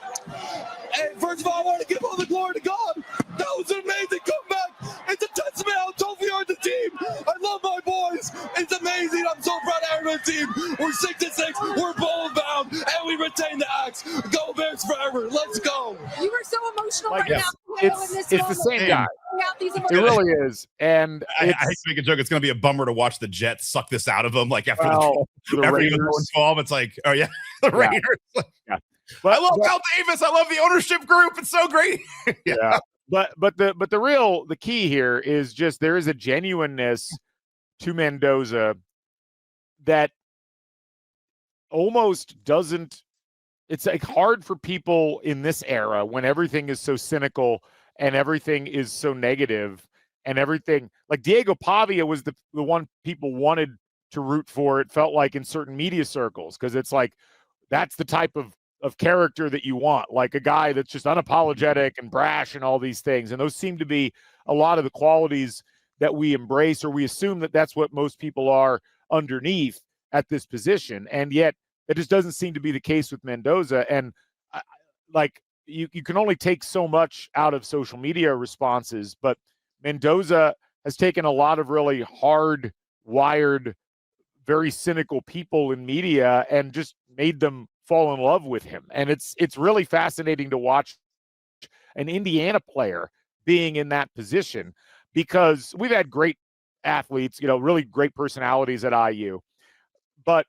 Hey, first of all, I want to give all the glory to God. That was an amazing comeback. It's a testament how tough we are as a team. I love my boys. It's amazing. I'm so proud of everyone's team. We're 6-6. We're bowl bound, and we retain the axe. Go Bears forever. Let's go. You were so emotional like, right now. It's the same guy. It really is. And I hate to make a joke. It's going to be a bummer to watch the Jets suck this out of them. Like after the Raiders 12, it's like, oh yeah, the Raiders. Yeah. But I love Al Davis. I love the ownership group. It's so great. Yeah. But the key here is just there is a genuineness to Mendoza that almost doesn't. It's like hard for people in this era when everything is so cynical and everything is so negative and everything. Like Diego Pavia was the one people wanted to root for, it felt like, in certain media circles, because it's like that's the type of character that you want, like a guy that's just unapologetic and brash and all these things. And those seem to be a lot of the qualities that we embrace, or we assume that that's what most people are underneath at this position. And yet it just doesn't seem to be the case with Mendoza. And you can only take so much out of social media responses, but Mendoza has taken a lot of really hard-wired, very cynical people in media and just made them fall in love with him. And it's really fascinating to watch an Indiana player being in that position, because we've had great athletes, really great personalities at IU. But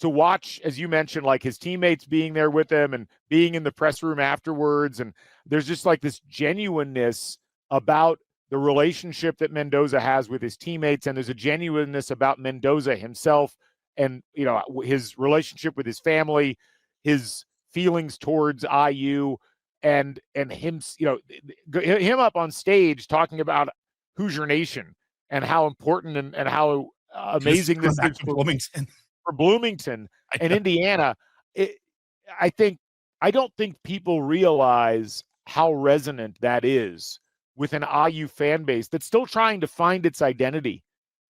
to watch, as you mentioned, like his teammates being there with him and being in the press room afterwards, and there's just like this genuineness about the relationship that Mendoza has with his teammates, and there's a genuineness about Mendoza himself and, his relationship with his family, his feelings towards IU, and him, him up on stage talking about Hoosier Nation and how important and how amazing this is for Bloomington and Indiana. I don't think people realize how resonant that is with an IU fan base that's still trying to find its identity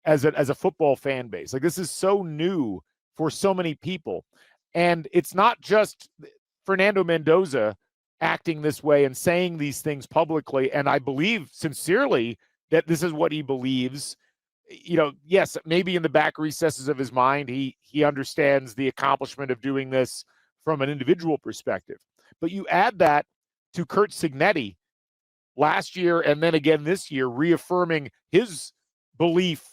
as a football fan base. Like, this is so new for so many people. And it's not just Fernando Mendoza acting this way and saying these things publicly. And I believe sincerely that this is what he believes. Yes, maybe in the back recesses of his mind, he understands the accomplishment of doing this from an individual perspective. But you add that to Curt Cignetti last year and then again this year, reaffirming his belief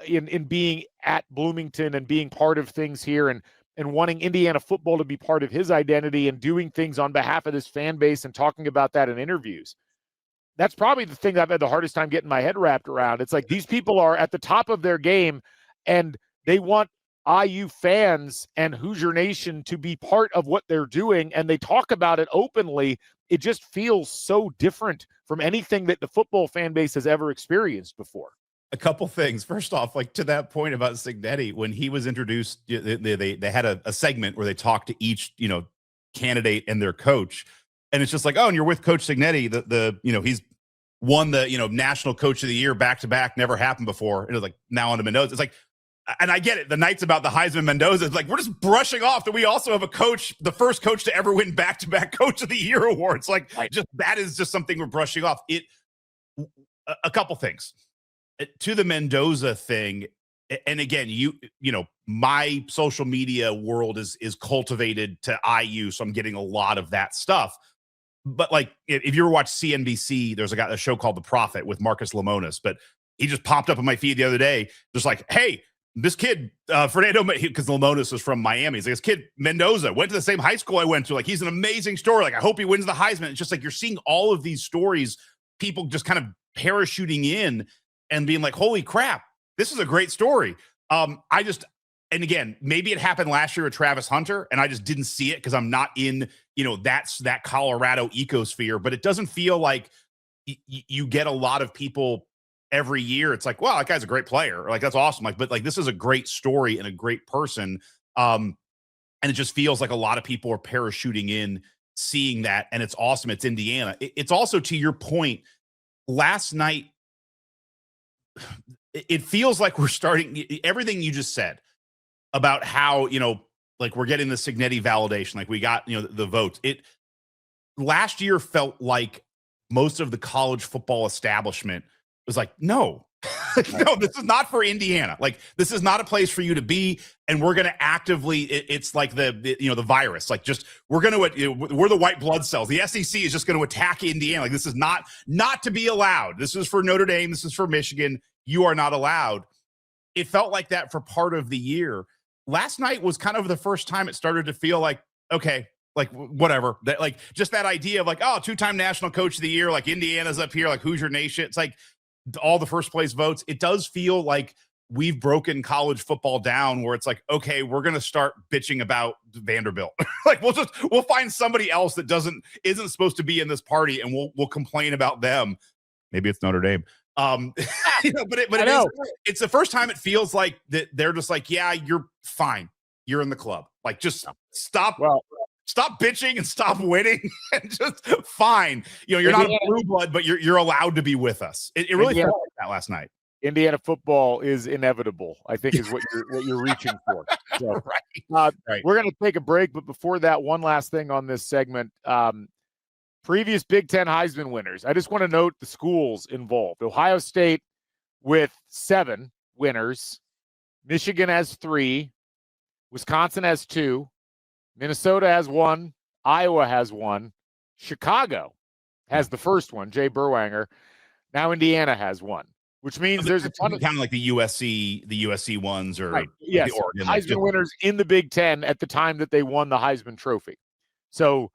in being at Bloomington and being part of things here and wanting Indiana football to be part of his identity and doing things on behalf of this fan base and talking about that in interviews. That's probably the thing I've had the hardest time getting my head wrapped around. It's like these people are at the top of their game and they want IU fans and Hoosier Nation to be part of what they're doing, and they talk about it openly. It just feels so different from anything that the football fan base has ever experienced before. A couple things. First off, like to that point about Cignetti, when he was introduced, they had a segment where they talked to each, candidate and their coach. And it's just like, oh, and you're with Coach Cignetti, he's won the, National Coach of the Year back-to-back, never happened before. And it was like, now on to Mendoza. It's like, and I get it. The night's about the Heisman Mendoza. It's like, we're just brushing off that we also have a coach, the first coach to ever win back-to-back Coach of the Year awards. Like, that is just something we're brushing off. A couple things. To the Mendoza thing, and again, my social media world is cultivated to IU, so I'm getting a lot of that stuff. But like, if you ever watch CNBC, there's a show called The Prophet with Marcus Lemonis, but he just popped up on my feed the other day, just like, hey, this kid, Fernando, because Lemonis was from Miami. He's like, this kid, Mendoza, went to the same high school I went to. Like, he's an amazing story. Like, I hope he wins the Heisman. It's just like, you're seeing all of these stories, people just kind of parachuting in and being like, holy crap, this is a great story. And again, maybe it happened last year with Travis Hunter, and I just didn't see it because I'm not in, that Colorado ecosphere, but it doesn't feel like you get a lot of people every year. It's like, wow, that guy's a great player. Like, that's awesome. Like, but like, this is a great story and a great person. And it just feels like a lot of people are parachuting in, seeing that, and it's awesome. It's Indiana. It's also, to your point, last night, it feels like we're starting everything you just said about how, like we're getting the Cignetti validation, like we got, the votes. Last year felt like most of the college football establishment was like, no, no, this is not for Indiana. Like, this is not a place for you to be. And we're going to actively, it's like the virus, like just, we're the white blood cells. The SEC is just going to attack Indiana. Like, this is not to be allowed. This is for Notre Dame. This is for Michigan. You are not allowed. It felt like that for part of the year. Last night was kind of the first time it started to feel like, okay, like whatever, that, like, just that idea of like, oh, 2-time national coach of the year, like Indiana's up here, like Hoosier Nation. It's like all the first place votes. It does feel like we've broken college football down, where it's like, okay, we're going to start bitching about Vanderbilt. Like, we'll find somebody else that isn't supposed to be in this party, and we'll complain about them. Maybe it's Notre Dame. It's the first time it feels like that they're just like, yeah, you're fine. You're in the club. Like, just stop bitching and stop winning and just fine. You're not a blue blood, but you're allowed to be with us. It really felt like that last night. Indiana football is inevitable, I think, is what you're reaching for. So, right. We're going to take a break, but before that, one last thing on this segment. Previous Big Ten Heisman winners. I just want to note the schools involved. Ohio State with 7 winners. Michigan has 3. Wisconsin has 2. Minnesota has 1. Iowa has 1. Chicago has the first one, Jay Berwanger. Now Indiana has 1, which means there's a ton of kind of like the USC ones, or right. Yes, the Oregon Heisman winners in the Big Ten at the time that they won the Heisman Trophy. So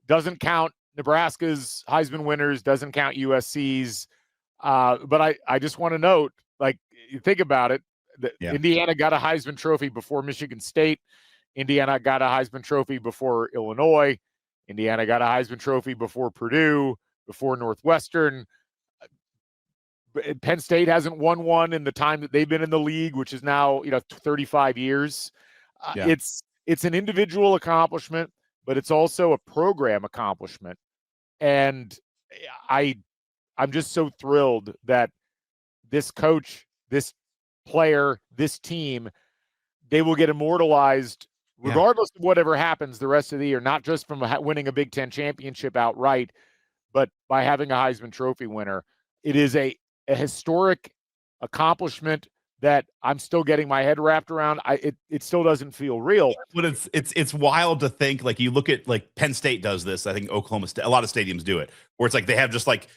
doesn't count Nebraska's Heisman winners, doesn't count USC's. But I just want to note, like, you think about it, Indiana got a Heisman Trophy before Michigan State. Indiana got a Heisman Trophy before Illinois. Indiana got a Heisman Trophy before Purdue, before Northwestern. Penn State hasn't won one in the time that they've been in the league, which is now 35 years. It's an individual accomplishment, but it's also a program accomplishment. And I'm just so thrilled that this coach, this player, this team, they will get immortalized regardless of whatever happens the rest of the year, not just from winning a Big Ten championship outright, but by having a Heisman Trophy winner. It is a historic accomplishment that I'm still getting my head wrapped around. It still doesn't feel real. But it's wild to think, like, you look at, like, Penn State does this. I think Oklahoma State, a lot of stadiums do it, where it's like they have just like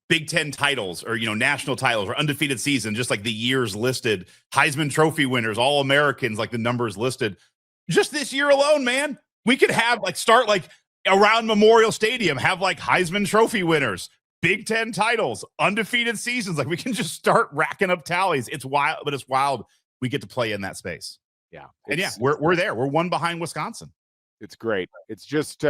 Big Ten titles or, national titles or undefeated season, just like the years listed, Heisman Trophy winners, all Americans, like the numbers listed. Just this year alone, man, we could have start around Memorial Stadium, have like Heisman Trophy winners, Big Ten titles, undefeated seasons. Like, we can just start racking up tallies. It's wild, but it's wild. We get to play in that space. Yeah. And yeah, we're there. We're one behind Wisconsin. It's great. It's just,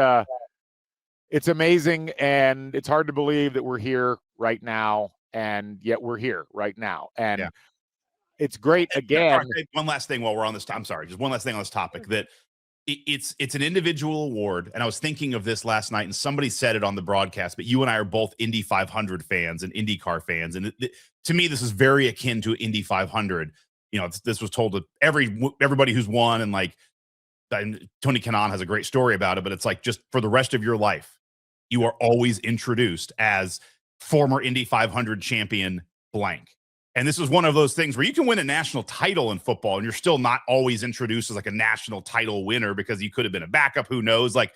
it's amazing. And it's hard to believe that we're here right now. And yet we're here right now. And it's great. Again, one last thing while we're on this. I'm sorry. Just one last thing on this topic, that it's an individual award. And I was thinking of this last night, and somebody said it on the broadcast, but you and I are both Indy 500 fans and IndyCar fans. And to me, this is very akin to Indy 500. This was told to everybody who's won, and Tony Kanaan has a great story about it, but it's like, just for the rest of your life, you are always introduced as former Indy 500 champion blank. And this is one of those things where you can win a national title in football and you're still not always introduced as like a national title winner, because you could have been a backup. Who knows? Like,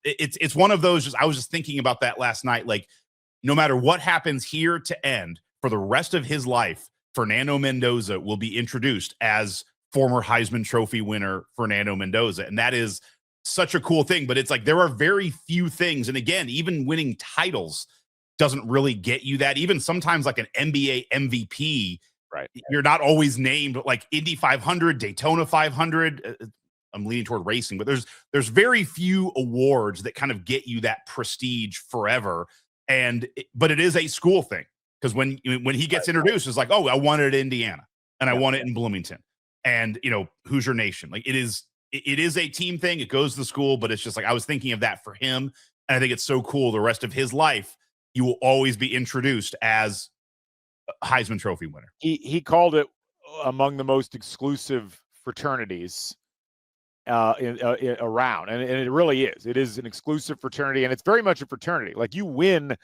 it's one of those, I was just thinking about that last night. Like, no matter what happens here to end, for the rest of his life, Fernando Mendoza will be introduced as former Heisman Trophy winner Fernando Mendoza. And that is such a cool thing. But it's like, there are very few things. And again, even winning titles doesn't really get you that. Even sometimes like an NBA MVP, right? You're not always named, like Indy 500, Daytona 500. I'm leaning toward racing, but there's very few awards that kind of get you that prestige forever. But it is a school thing, because when he gets introduced, it's like, oh, I won it at Indiana and I won it in Bloomington, and Hoosier Nation. Like, it is a team thing. It goes to the school, but it's just like, I was thinking of that for him, and I think it's so cool. The rest of his life, you will always be introduced as a Heisman Trophy winner. He called it among the most exclusive fraternities around, and it really is. It is an exclusive fraternity, and it's very much a fraternity. Like, you win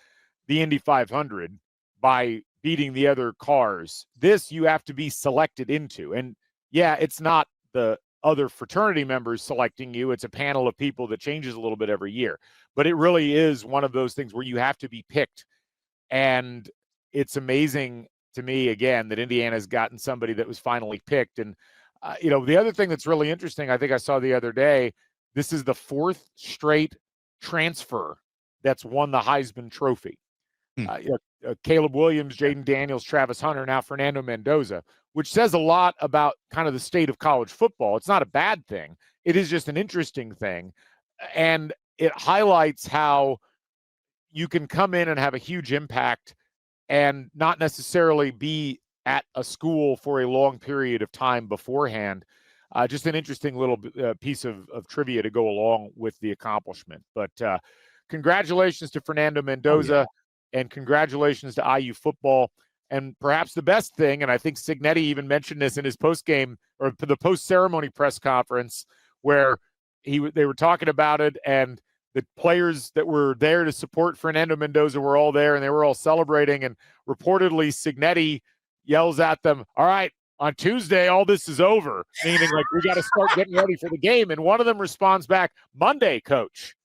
the Indy 500 by beating the other cars. This you have to be selected into, and it's not the other fraternity members selecting you. It's a panel of people that changes a little bit every year. But it really is one of those things where you have to be picked. And it's amazing to me, again, that Indiana's gotten somebody that was finally picked. And, the other thing that's really interesting, I think I saw the other day, this is the fourth straight transfer that's won the Heisman Trophy. Caleb Williams, Jaden Daniels, Travis Hunter, now Fernando Mendoza, which says a lot about kind of the state of college football. It's not a bad thing. It is just an interesting thing. And it highlights how you can come in and have a huge impact and not necessarily be at a school for a long period of time beforehand. Just an interesting little piece of trivia to go along with the accomplishment. But congratulations to Fernando Mendoza, and congratulations to IU football. And perhaps the best thing, and I think Signetti even mentioned this in his post-game or the post-ceremony press conference, where they were talking about it, and the players that were there to support Fernando Mendoza were all there, and they were all celebrating. And reportedly, Signetti yells at them, "All right, on Tuesday, all this is over," meaning like, we got to start getting ready for the game. And one of them responds back, "Monday, coach,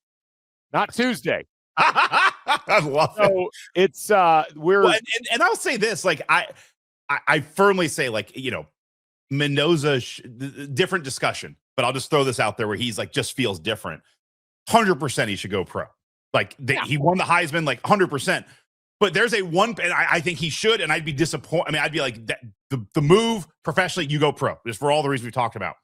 not Tuesday." I love it. So it's and I'll say this, like, I firmly say, like, Mendoza, different discussion, but I'll just throw this out there where he's like, just feels different. 100% he should go pro. Like, he won the Heisman, like 100%. But there's and I think he should, and I'd be disappointed. I mean, I'd be like, the move professionally, you go pro, just for all the reasons we talked about.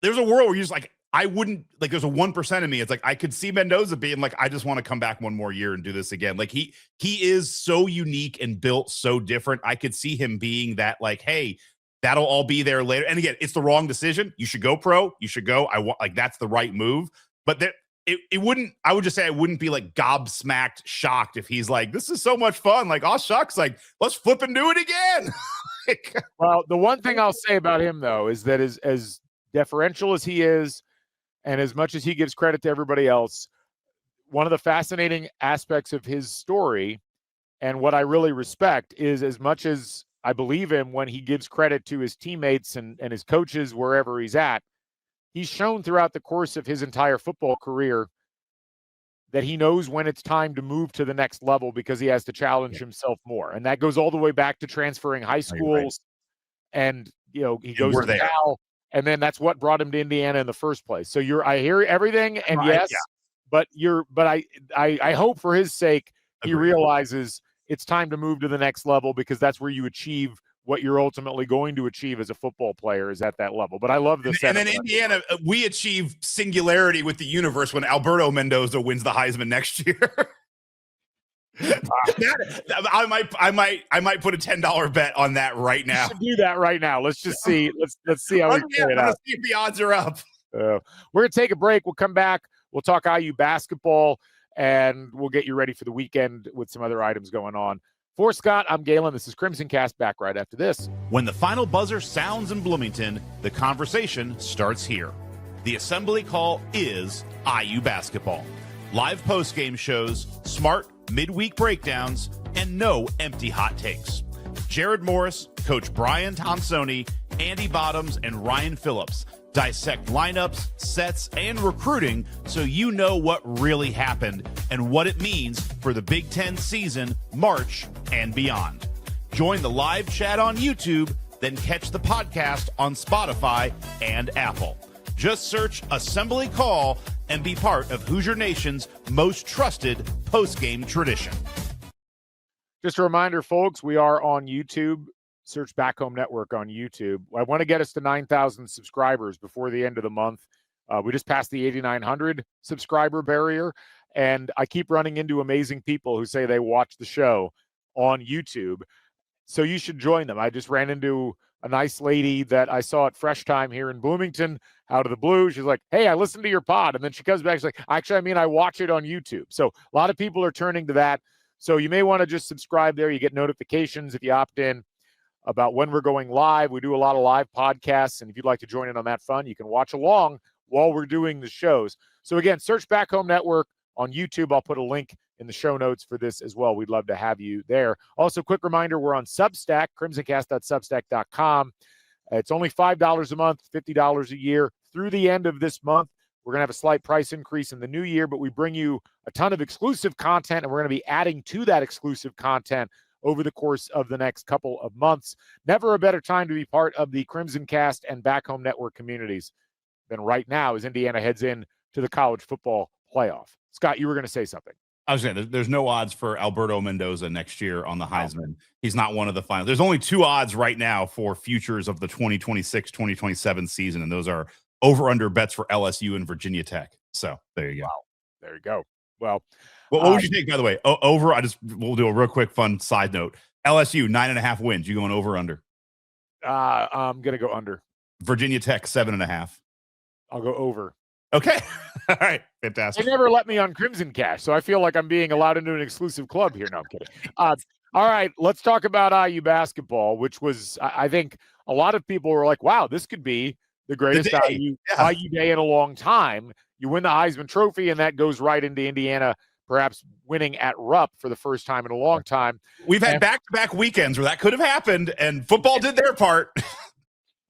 There's a world where you're just like, I wouldn't, like, there's a 1% of me. It's like, I could see Mendoza being like, I just want to come back one more year and do this again. Like, he is so unique and built so different. I could see him being that, like, hey, that'll all be there later. And again, it's the wrong decision. You should go pro. You should go. That's the right move. But it wouldn't, I would just say I wouldn't be like gobsmacked shocked if he's like, this is so much fun. Like, oh, shucks, like, let's flip and do it again. Well, the one thing I'll say about him, though, is that as deferential as he is, and as much as he gives credit to everybody else, one of the fascinating aspects of his story, and what I really respect, is as much as I believe him when he gives credit to his teammates and his coaches wherever he's at. He's shown throughout the course of his entire football career that he knows when it's time to move to the next level because he has to challenge himself more. And that goes all the way back to transferring high schools. And, he goes to Cal, and then that's what brought him to Indiana in the first place. So I hear everything, and but I hope for his sake, he realizes it's time to move to the next level because that's where you achieve what you're ultimately going to achieve as a football player is at that level. But I love this. And then Indiana, we achieve singularity with the universe when Alberto Mendoza wins the Heisman next year. I might put a $10 bet on that right now. You should do that right now. Let's just see. Let's see how we play it out. See if the odds are up. We're gonna take a break. We'll come back. We'll talk IU basketball, and we'll get you ready for the weekend with some other items going on. For Scott, I'm Galen. This is CrimsonCast. Back right after this. When the final buzzer sounds in Bloomington, the conversation starts here. The assembly call is IU basketball. Live postgame shows, smart midweek breakdowns, and no empty hot takes. Jared Morris, Coach Brian Tonsoni, Andy Bottoms, and Ryan Phillips dissect lineups, sets, and recruiting so you know what really happened and what it means for the Big Ten season, March, and beyond. Join the live chat on YouTube, then catch the podcast on Spotify and Apple. Just search Assembly Call and be part of Hoosier Nation's most trusted post-game tradition. Just a reminder, folks, we are on YouTube. Search Back Home Network on YouTube. I want to get us to 9,000 subscribers before the end of the month. We just passed the 8,900 subscriber barrier, and I keep running into amazing people who say they watch the show on YouTube. So you should join them. I just ran into a nice lady that I saw at Fresh Time here in Bloomington out of the blue. She's like, hey, I listened to your pod. And then she comes back. She's like, actually, I watch it on YouTube. So a lot of people are turning to that. So you may want to just subscribe there. You get notifications if you opt in about when we're going live. We do a lot of live podcasts. And if you'd like to join in on that fun, you can watch along while we're doing the shows. So again, search Back Home Network on YouTube. I'll put a link in the show notes for this as well. We'd love to have you there. Also, quick reminder, we're on Substack, crimsoncast.substack.com. It's only $5 a month, $50 a year. Through the end of this month, we're going to have a slight price increase in the new year, but we bring you a ton of exclusive content, and we're going to be adding to that exclusive content over the course of the next couple of months. Never a better time to be part of the CrimsonCast and Back Home Network communities than right now as Indiana heads in to the college football playoff. Scott, you were going to say something. I was saying there's no odds for Alberto Mendoza next year on the Heisman. He's not one of the finalists. There's only two odds right now for futures of the 2026-2027 season, and those are over-under bets for LSU and Virginia Tech. So there you go. Wow. There you go. Well, what would you think, by the way? Over, we'll do a real quick fun side note. LSU, 9.5 wins. You going over or under? I'm going to go under. Virginia Tech, 7.5. I'll go over. Okay. All right. Fantastic. They never let me on CrimsonCast, so I feel like I'm being allowed into an exclusive club here. No, I'm kidding. All right. Let's talk about IU basketball, which was, I think a lot of people were like, wow, this could be the greatest IU day in a long time. You win the Heisman Trophy, and that goes right into Indiana perhaps winning at Rupp for the first time in a long time. We've had back-to-back weekends where that could have happened, and football did their part.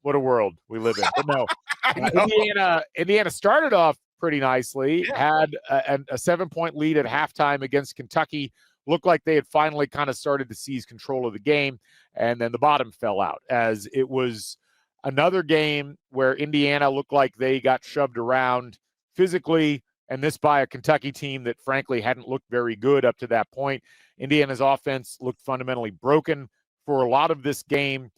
What a world we live in. But no, Indiana started off pretty nicely, had a 7-point lead at halftime against Kentucky. Looked like they had finally kind of started to seize control of the game, and then the bottom fell out as it was another game where Indiana looked like they got shoved around physically, and this by a Kentucky team that frankly hadn't looked very good up to that point. Indiana's offense looked fundamentally broken for a lot of this game,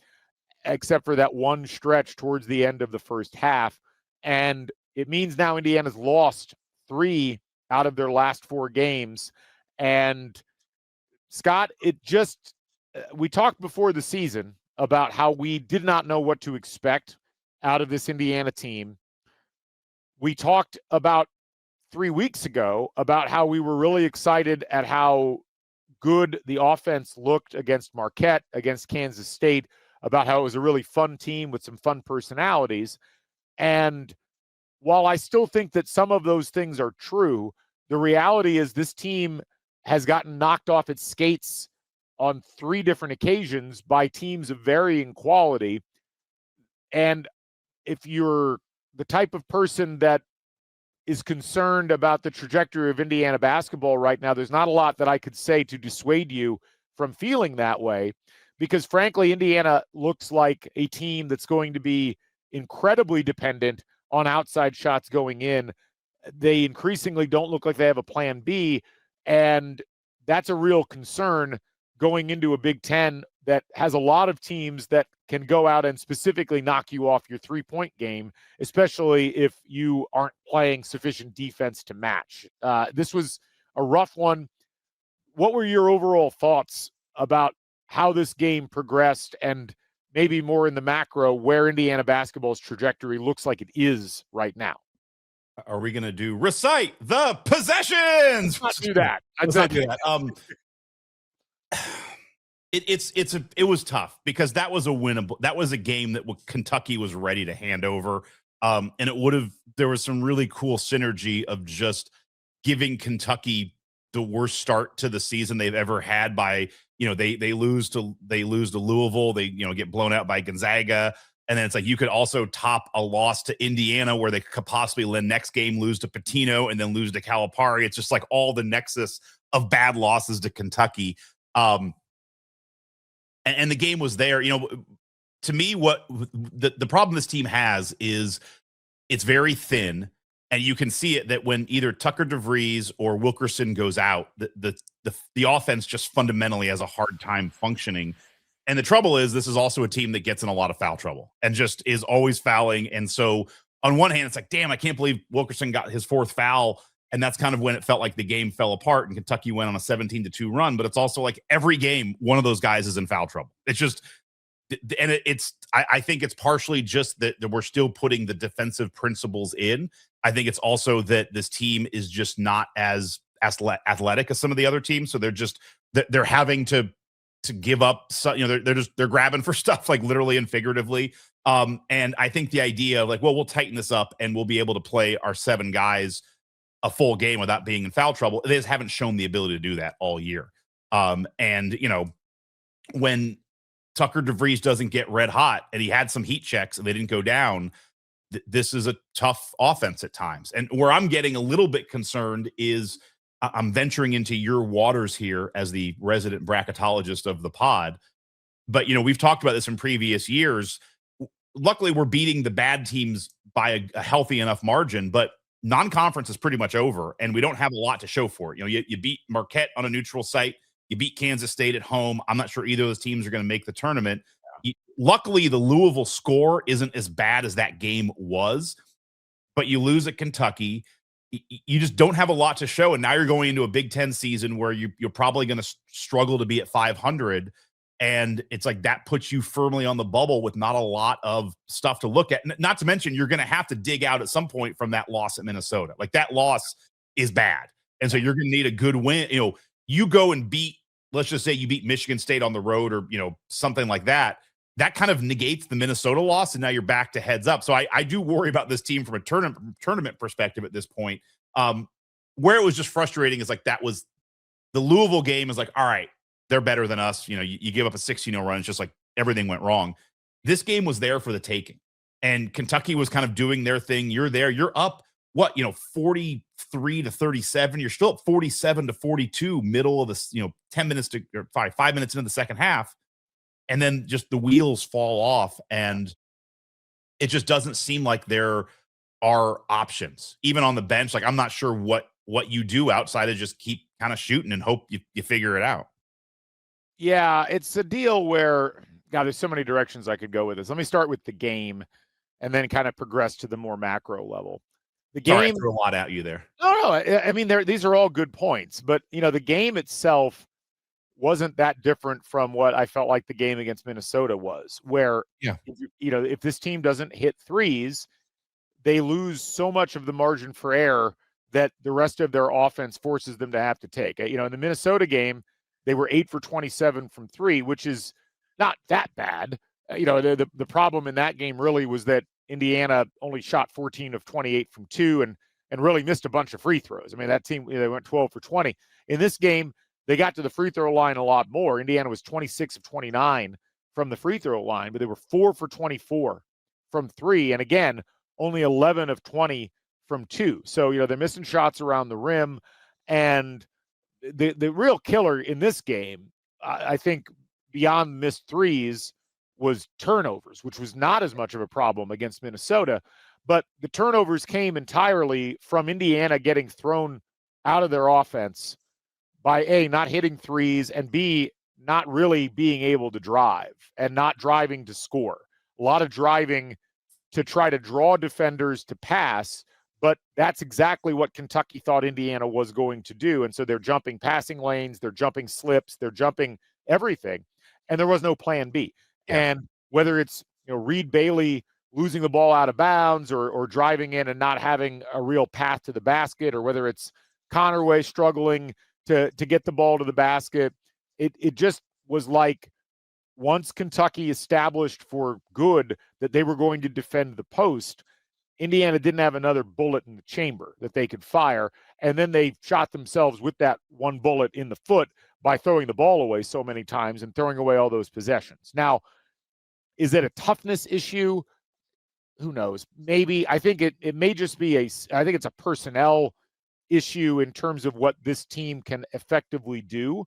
except for that one stretch towards the end of the first half. And it means now Indiana's lost 3 out of their last 4 games. And Scott, we talked before the season about how we did not know what to expect out of this Indiana team. We talked about 3 weeks ago about how we were really excited at how good the offense looked against Marquette, against Kansas State, about how it was a really fun team with some fun personalities. And while I still think that some of those things are true, the reality is this team has gotten knocked off its skates on 3 different occasions by teams of varying quality. And if you're the type of person that is concerned about the trajectory of Indiana basketball right now, there's not a lot that I could say to dissuade you from feeling that way, because frankly, Indiana looks like a team that's going to be incredibly dependent on outside shots going in. They increasingly don't look like they have a plan B, and that's a real concern going into a Big Ten that has a lot of teams that can go out and specifically knock you off your three-point game, especially if you aren't playing sufficient defense to match. This was a rough one. What were your overall thoughts about how this game progressed, and maybe more in the macro, where Indiana basketball's trajectory looks like it is right now? Are we going to do recite the possessions? Let's not do that. Let's not do that. It was tough because that was a winnable. That was a game that Kentucky was ready to hand over. And there was some really cool synergy of just giving Kentucky the worst start to the season they've ever had by, they lose to Louisville. They, get blown out by Gonzaga. And then it's like, you could also top a loss to Indiana where they could possibly next game lose to Patino and then lose to Calipari. It's just like all the nexus of bad losses to Kentucky. And the game was there. To me, what the problem this team has is it's very thin, and you can see it that when either Tucker DeVries or Wilkerson goes out, the offense just fundamentally has a hard time functioning. And the trouble is, this is also a team that gets in a lot of foul trouble and just is always fouling. And so on one hand, it's like, damn, I can't believe Wilkerson got his 4th foul. And that's kind of when it felt like the game fell apart and Kentucky went on a 17-2 run. But it's also like every game, one of those guys is in foul trouble. It's just, and I think it's partially just that we're still putting the defensive principles in. I think it's also that this team is just not as athletic as some of the other teams. So they're having to give up. So, they're grabbing for stuff, like literally and figuratively. And I think the idea of like, well, we'll tighten this up and we'll be able to play our 7 guys a full game without being in foul trouble. They just haven't shown the ability to do that all year. And when Tucker DeVries doesn't get red hot, and he had some heat checks and they didn't go down, this is a tough offense at times. And where I'm getting a little bit concerned is I'm venturing into your waters here as the resident bracketologist of the pod. But, we've talked about this in previous years. Luckily, we're beating the bad teams by a healthy enough margin, but non-conference is pretty much over, and we don't have a lot to show for it. You beat Marquette on a neutral site. You beat Kansas State at home. I'm not sure either of those teams are going to make the tournament. Luckily, the Louisville score isn't as bad as that game was, but you lose at Kentucky. You just don't have a lot to show, and now you're going into a Big Ten season where you're probably going to struggle to be at 500. And it's like that puts you firmly on the bubble with not a lot of stuff to look at. Not to mention, you're going to have to dig out at some point from that loss at Minnesota. Like, that loss is bad. And so you're going to need a good win. You go and let's just say you beat Michigan State on the road or, something like that. That kind of negates the Minnesota loss. And now you're back to heads up. So I do worry about this team from a tournament perspective at this point. Where it was just frustrating is like, that was the Louisville game is like, all right, they're better than us. You give up a 16-0 run. It's just like everything went wrong. This game was there for the taking, and Kentucky was kind of doing their thing. You're there. You're up, 43-37. You're still up 47-42, middle of the, 5 minutes into the second half. And then just the wheels fall off, and it just doesn't seem like there are options, even on the bench. Like, I'm not sure what you do outside of just keep kind of shooting and hope you figure it out. Yeah, it's a deal where, God, there's so many directions I could go with this. Let me start with the game and then kind of progress to the more macro level. The game, sorry, I threw a lot at you there. No, I mean, these are all good points, but the game itself wasn't that different from what I felt like the game against Minnesota was, where if this team doesn't hit threes, they lose so much of the margin for error that the rest of their offense forces them to have to take. In the Minnesota game, they were 8 for 27 from 3, which is not that bad. The problem in that game really was that Indiana only shot 14 of 28 from 2 and really missed a bunch of free throws. I mean, that team, they went 12 for 20. In this game, they got to the free throw line a lot more. Indiana was 26 of 29 from the free throw line, but they were 4 for 24 from 3. And again, only 11 of 20 from 2. So, they're missing shots around the rim. And the real killer in this game, I think, beyond missed threes, was turnovers, which was not as much of a problem against Minnesota. But the turnovers came entirely from Indiana getting thrown out of their offense by A, not hitting threes, and B, not really being able to drive and not driving to score. A lot of driving to try to draw defenders to pass, but that's exactly what Kentucky thought Indiana was going to do. And so they're jumping passing lanes, they're jumping slips, they're jumping everything, and there was no plan B. Yeah. And whether it's Reed Bailey losing the ball out of bounds or driving in and not having a real path to the basket, or whether it's Connerway struggling to get the ball to the basket, it just was like, once Kentucky established for good that they were going to defend the post, Indiana didn't have another bullet in the chamber that they could fire. And then they shot themselves with that one bullet in the foot by throwing the ball away so many times and throwing away all those possessions. Now, is it a toughness issue? Who knows? Maybe. I think it may just be I think it's a personnel issue in terms of what this team can effectively do.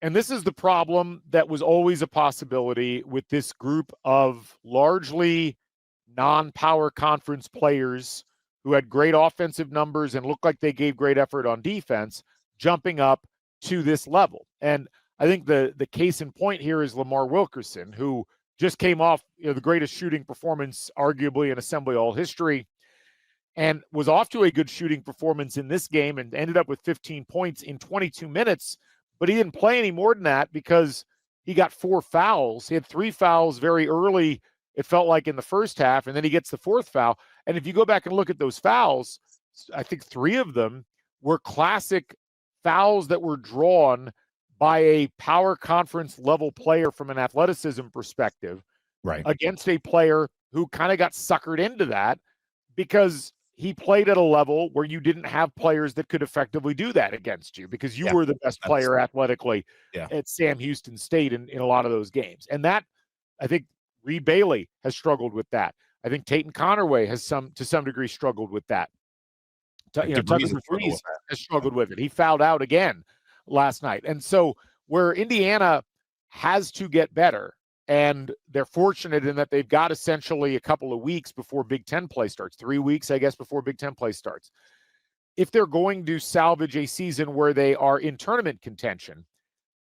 And this is the problem that was always a possibility with this group of largely non-power conference players who had great offensive numbers and looked like they gave great effort on defense, jumping up to this level. And I think the case in point here is Lamar Wilkerson, who just came off the greatest shooting performance arguably in Assembly All history, and was off to a good shooting performance in this game and ended up with 15 points in 22 minutes. But he didn't play any more than that because he got 4 fouls. He had 3 fouls very early, it felt like, in the first half, and then he gets the 4th foul. And if you go back and look at those fouls, I think 3 of them were classic fouls that were drawn by a power conference level player from an athleticism perspective, right, against a player who kind of got suckered into that because he played at a level where you didn't have players that could effectively do that against you because you were the best player athletically at Sam Houston State in a lot of those games. And that, I think, Reed Bailey has struggled with that. I think Tatum Connerway has to some degree struggled with that. DeVries has struggled with it. He fouled out again last night. And so where Indiana has to get better, and they're fortunate in that they've got essentially a couple of weeks before Big Ten play starts, 3 weeks, I guess, before Big Ten play starts. If they're going to salvage a season where they are in tournament contention,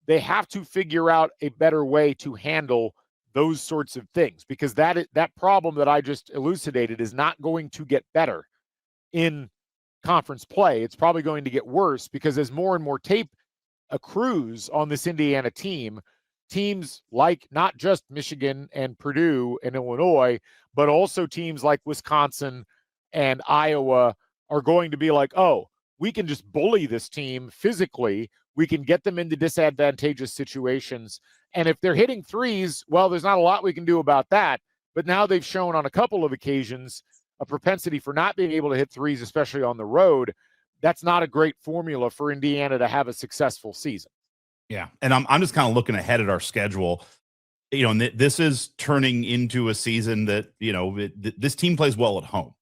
they have to figure out a better way to handle those sorts of things, because that problem that I just elucidated is not going to get better in conference play. It's probably going to get worse because as more and more tape accrues on this Indiana team, teams like not just Michigan and Purdue and Illinois, but also teams like Wisconsin and Iowa are going to be like, oh, we can just bully this team physically. We can get them into disadvantageous situations. And if they're hitting threes, well, there's not a lot we can do about that. But now they've shown on a couple of occasions a propensity for not being able to hit threes, especially on the road. That's not a great formula for Indiana to have a successful season. Yeah. And I'm just kind of looking ahead at our schedule, and this is turning into a season that, this team plays well at home,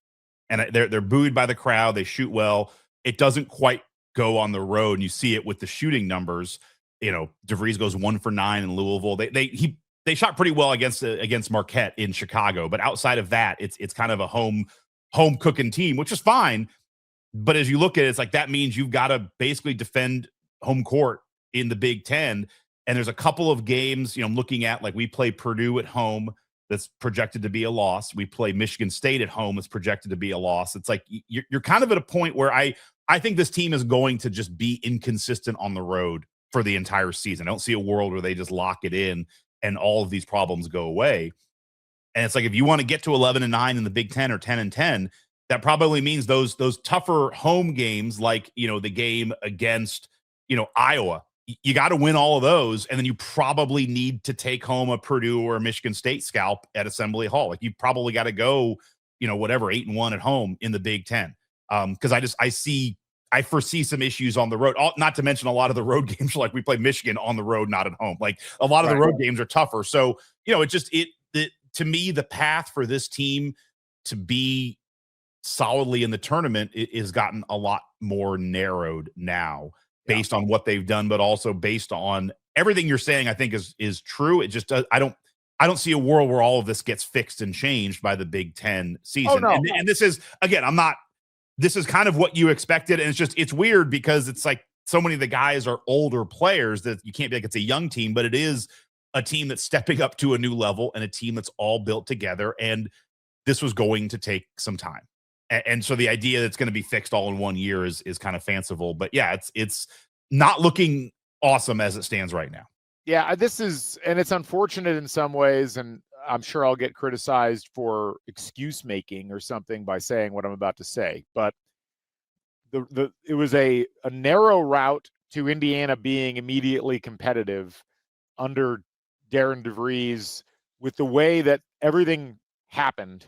and they're buoyed by the crowd. They shoot well. It doesn't quite go on the road. And you see it with the shooting numbers. DeVries goes 1 for 9 in Louisville. They shot pretty well against Marquette in Chicago, but outside of that, it's kind of a home cooking team, which is fine. But as you look at it, it's like that means you've got to basically defend home court in the Big Ten. And there's a couple of games, I'm looking at, like we play Purdue at home. That's projected to be a loss. We play Michigan State at home. That's projected to be a loss. It's like you're kind of at a point where I think this team is going to just be inconsistent on the road for the entire season. I don't see a world where they just lock it in and all of these problems go away. And it's like, if you want to get to 11-9 in the Big Ten or 10-10, that probably means those tougher home games, like, the game against, Iowa, you got to win all of those. And then you probably need to take home a Purdue or a Michigan State scalp at Assembly Hall. Like, you probably got to go, 8-1 at home in the Big Ten. Because I see I foresee some issues on the road. Not to mention a lot of the road games, like we play Michigan on the road, not at home. Like a lot of the road games are tougher. So, to me, the path for this team to be solidly in the tournament is gotten a lot more narrowed now based on what they've done, but also based on everything you're saying, I think is true. It just, I don't see a world where all of this gets fixed and changed by the Big Ten season. Oh, no. And this is, again, this is kind of what you expected. And it's weird because it's like so many of the guys are older players that you can't be like it's a young team, but it is a team that's stepping up to a new level and a team that's all built together. And this was going to take some time. And so the idea that it's going to be fixed all in 1 year is kind of fanciful. But yeah, it's not looking awesome as it stands right now. Yeah, and it's unfortunate in some ways, and I'm sure I'll get criticized for excuse making or something by saying what I'm about to say, but it was a narrow route to Indiana being immediately competitive under Darian DeVries with the way that everything happened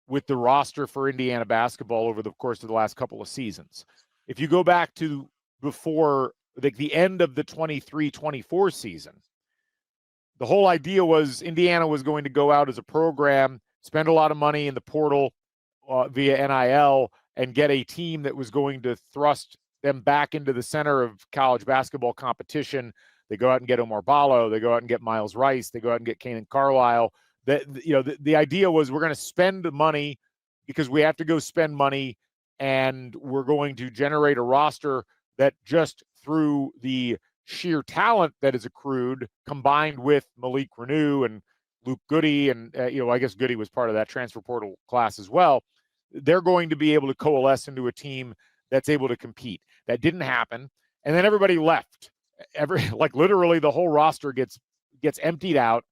with the roster for Indiana basketball over the course of the last couple of seasons. If you go back to before the end of the 23-24 season, the whole idea was Indiana was going to go out as a program, spend a lot of money in the portal via NIL, and get a team that was going to thrust them back into the center of college basketball competition. They go out and get Omar Ballo. They go out and get Miles Rice. They go out and get Kanan Carlisle. The idea was we're going to spend money because we have to go spend money, and we're going to generate a roster that just through the sheer talent that is accrued, combined with Malik Renew and Luke Goody, and I guess Goody was part of that transfer portal class as well, they're going to be able to coalesce into a team that's able to compete. That didn't happen, and then everybody left. Literally the whole roster gets emptied out,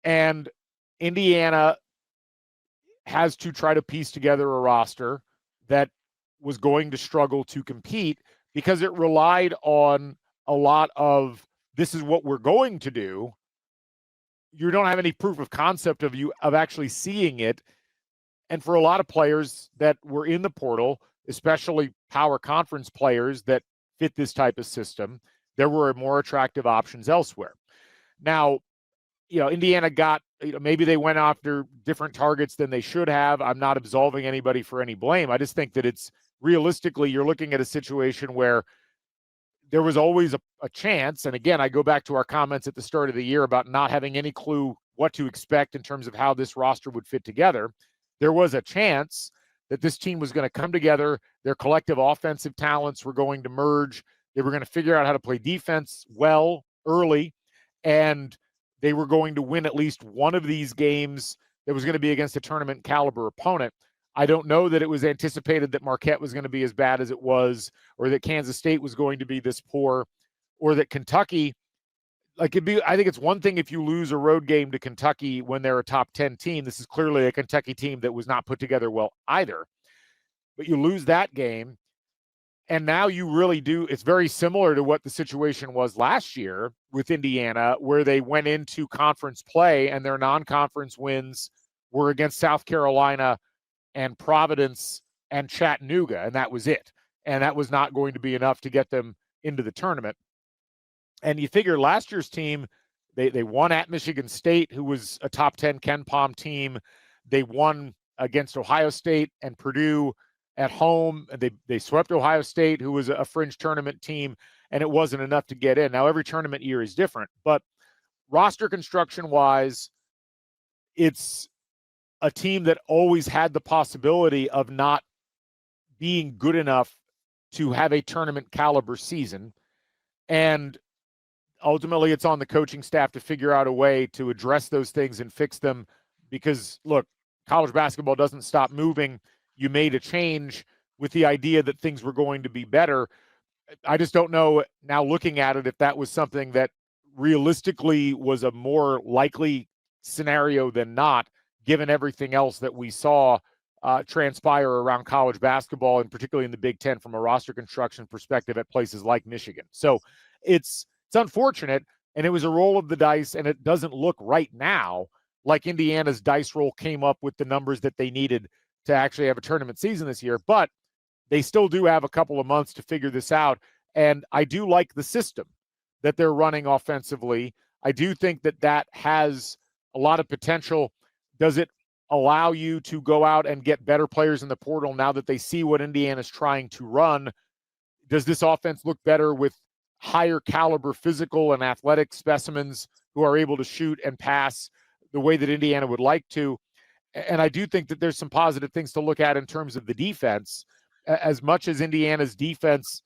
and Indiana has to try to piece together a roster that was going to struggle to compete because it relied on a lot of this is what we're going to do. You don't have any proof of concept of actually seeing it. And for a lot of players that were in the portal, especially power conference players that fit this type of system, there were more attractive options elsewhere. Now, Indiana got, maybe they went after different targets than they should have. I'm not absolving anybody for any blame. I just think that it's realistically, you're looking at a situation where there was always a chance. And again, I go back to our comments at the start of the year about not having any clue what to expect in terms of how this roster would fit together. There was a chance that this team was going to come together. Their collective offensive talents were going to merge. They were going to figure out how to play defense well early, and they were going to win at least one of these games that was going to be against a tournament caliber opponent. I don't know that it was anticipated that Marquette was going to be as bad as it was, or that Kansas State was going to be this poor, or that Kentucky, I think it's one thing if you lose a road game to Kentucky when they're a top 10 team. This is clearly a Kentucky team that was not put together well either. But you lose that game, and now you really do. It's very similar to what the situation was last year with Indiana, where they went into conference play and their non-conference wins were against South Carolina and Providence and Chattanooga, and that was it. And that was not going to be enough to get them into the tournament. And you figure last year's team, they won at Michigan State, who was a top 10 Ken Pom team. They won against Ohio State and Purdue at home. They swept Ohio State, who was a fringe tournament team, and it wasn't enough to get in. Now, every tournament year is different, but roster construction-wise, it's a team that always had the possibility of not being good enough to have a tournament caliber season. And ultimately, it's on the coaching staff to figure out a way to address those things and fix them because, look, college basketball doesn't stop moving. You made a change with the idea that things were going to be better. I just don't know now looking at it if that was something that realistically was a more likely scenario than not, given everything else that we saw transpire around college basketball, and particularly in the Big Ten from a roster construction perspective at places like Michigan. So it's unfortunate, and it was a roll of the dice, and it doesn't look right now like Indiana's dice roll came up with the numbers that they needed to actually have a tournament season this year. But they still do have a couple of months to figure this out. And I do like the system that they're running offensively. I do think that that has a lot of potential. Does it allow you to go out and get better players in the portal now that they see what Indiana's trying to run? Does this offense look better with higher caliber physical and athletic specimens who are able to shoot and pass the way that Indiana would like to? And I do think that there's some positive things to look at in terms of the defense. As much as Indiana's defense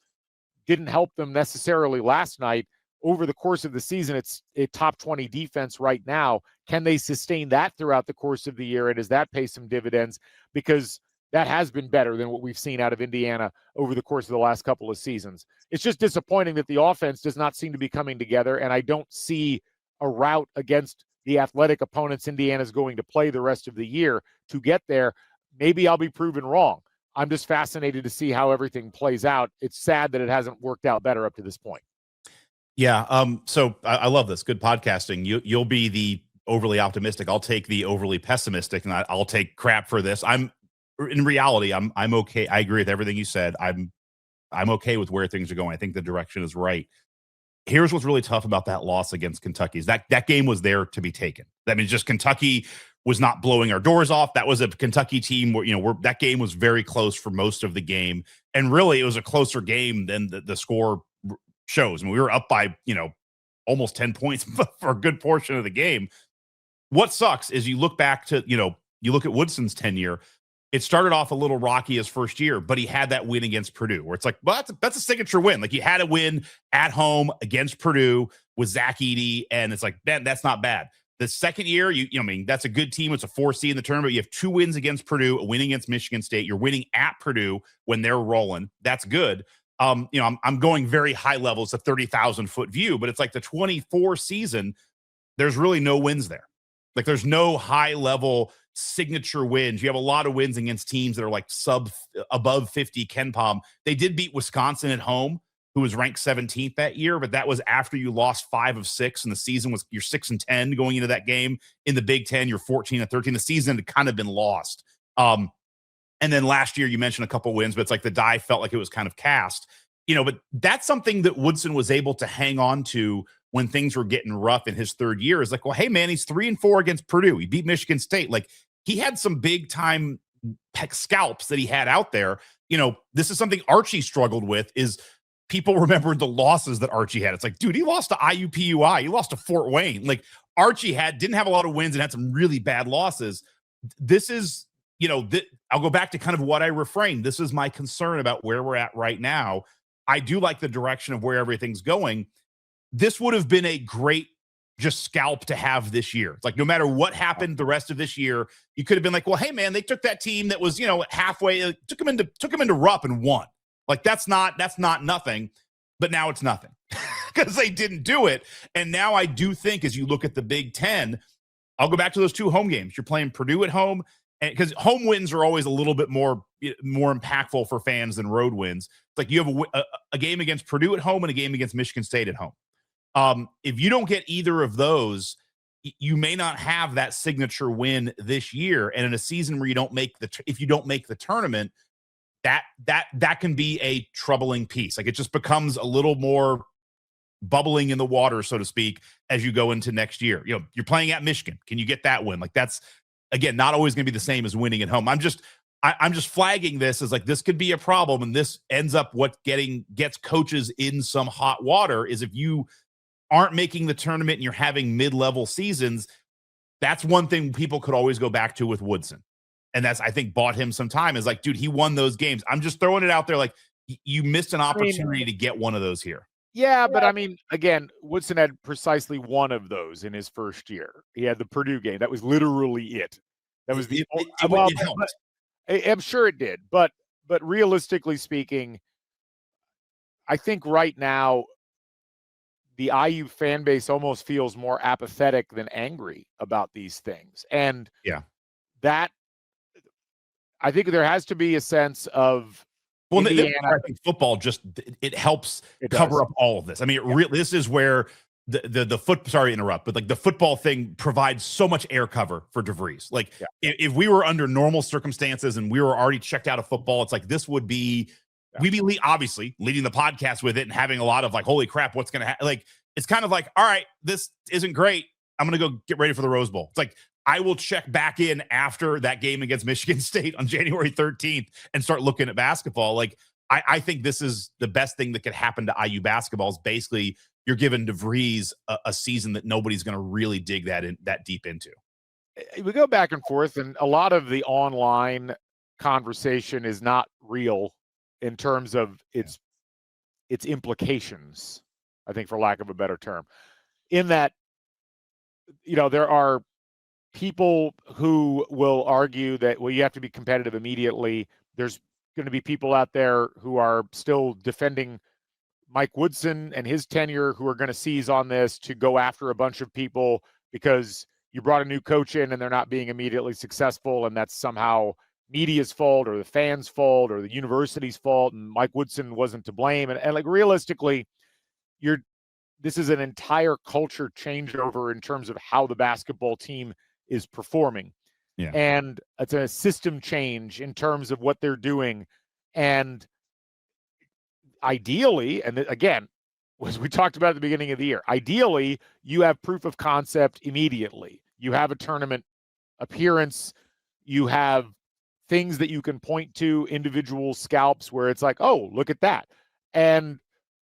didn't help them necessarily last night, over the course of the season, it's a top 20 defense right now. Can they sustain that throughout the course of the year? And does that pay some dividends? Because that has been better than what we've seen out of Indiana over the course of the last couple of seasons. It's just disappointing that the offense does not seem to be coming together, and I don't see a route against the athletic opponents Indiana's going to play the rest of the year to get there. Maybe I'll be proven wrong. I'm just fascinated to see how everything plays out. It's sad that it hasn't worked out better up to this point. Yeah. So I love this. Good podcasting. You'll be the overly optimistic. I'll take the overly pessimistic, and I'll take crap for this. In reality, I'm okay. I agree with everything you said. I'm okay with where things are going. I think the direction is right. Here's what's really tough about that loss against Kentucky is that game was there to be taken. That means just Kentucky was not blowing our doors off. That was a Kentucky team where, that game was very close for most of the game. And really it was a closer game than the score shows. I mean, we were up by, almost 10 points for a good portion of the game. What sucks is you look back to, you look at Woodson's tenure. It started off a little rocky his first year, but he had that win against Purdue where it's like, well, that's a signature win. Like, he had a win at home against Purdue with Zach Edey, and it's like, man, that's not bad. The second year, that's a good team. It's a 4 seed in the tournament. You have 2 wins against Purdue, a win against Michigan State. You're winning at Purdue when they're rolling. That's good. I'm going very high level. It's a 30,000-foot view, but it's like the 24 season, there's really no wins there. Like, there's no high level signature wins. You have a lot of wins against teams that are like above 50 KenPom. They did beat Wisconsin at home, who was ranked 17th that year, but that was after you lost 5 of 6, and the season was you're 6-10 going into that game. In the Big Ten, you're 14-13. The season had kind of been lost. And then last year, you mentioned a couple wins, but it's like the die felt like it was kind of cast. But that's something that Woodson was able to hang on to when things were getting rough in his third year. Is like, well, hey, man, he's 3-4 against Purdue. He beat Michigan State. Like, he had some big time scalps that he had out there. This is something Archie struggled with, is people remembered the losses that Archie had. It's like, dude, he lost to IUPUI. He lost to Fort Wayne. Like, Archie didn't have a lot of wins and had some really bad losses. This is, I'll go back to kind of what I refrained. This is my concern about where we're at right now. I do like the direction of where everything's going. This would have been a great just scalp to have this year. It's like, no matter what happened the rest of this year, you could have been like, well, hey, man, they took that team that was, halfway, took them into Rupp and won. Like, that's not nothing, but now it's nothing because they didn't do it. And now I do think, as you look at the Big Ten, I'll go back to those 2 home games. You're playing Purdue at home, and because home wins are always a little bit more impactful for fans than road wins. It's like you have a game against Purdue at home and a game against Michigan State at home. If you don't get either of those, you may not have that signature win this year. And in a season where if you don't make the tournament, that can be a troubling piece. Like, it just becomes a little more bubbling in the water, so to speak, as you go into next year. You're playing at Michigan. Can you get that win? Like, that's, again, not always going to be the same as winning at home. I'm just flagging this as like, this could be a problem. And this ends up gets coaches in some hot water, is if you aren't making the tournament and you're having mid-level seasons. That's one thing people could always go back to with Woodson. And that's, I think, bought him some time, is like, dude, he won those games. I'm just throwing it out there. Like, you missed an opportunity to get one of those here. Yeah, but I mean, again, Woodson had precisely one of those in his first year. He had the Purdue game. That was literally it. That was the it helped. I'm sure it did, but realistically speaking, I think right now the IU fan base almost feels more apathetic than angry about these things. And that, I think there has to be a sense of, well, I think football just, it helps cover up all of this. I mean, this is where sorry to interrupt, but like the football thing provides so much air cover for DeVries. Like if we were under normal circumstances and we were already checked out of football, it's like this would be we'd be obviously leading the podcast with it and having a lot of like, holy crap, what's gonna happen? Like it's kind of like, all right, this isn't great. I'm gonna go get ready for the Rose Bowl. It's like I will check back in after that game against Michigan State on January 13th and start looking at basketball. Like I think this is the best thing that could happen to IU basketball is basically you're giving DeVries a season that nobody's going to really dig that deep into. We go back and forth, and a lot of the online conversation is not real in terms of its implications, I think, for lack of a better term. In that, there are people who will argue that, well, you have to be competitive immediately. There's going to be people out there who are still defending Mike Woodson and his tenure who are going to seize on this to go after a bunch of people because you brought a new coach in and they're not being immediately successful, and that's somehow media's fault or the fans' fault or the university's fault, and Mike Woodson wasn't to blame. And like realistically, this is an entire culture changeover in terms of how the basketball team is performing. Yeah. And it's a system change in terms of what they're doing. And ideally, and again, as we talked about at the beginning of the year, ideally, you have proof of concept immediately. You have a tournament appearance. You have things that you can point to, individual scalps, where it's like, oh, look at that. And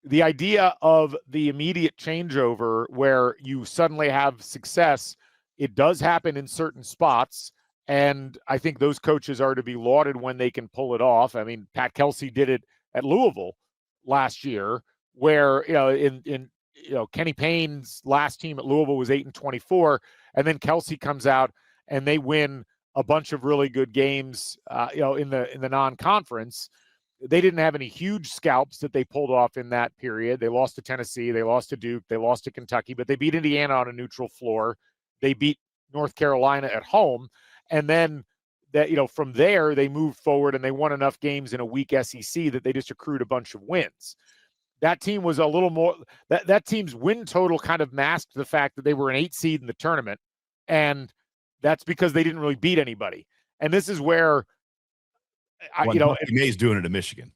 the idea of the immediate changeover where you suddenly have success, it does happen in certain spots. And I think those coaches are to be lauded when they can pull it off. I mean, Pat Kelsey did it at Louisville last year, where in Kenny Payne's last team at Louisville was 8-24, and then Kelsey comes out and they win a bunch of really good games. In the non-conference, they didn't have any huge scalps that they pulled off in that period. They lost to Tennessee, they lost to Duke, they lost to Kentucky, but they beat Indiana on a neutral floor. They beat North Carolina at home, and then that from there they moved forward and they won enough games in a weak SEC that they just accrued a bunch of wins. That team was a little more that team's win total kind of masked the fact that they were an 8 seed in the tournament, and that's because they didn't really beat anybody. And this is where May's doing it in Michigan.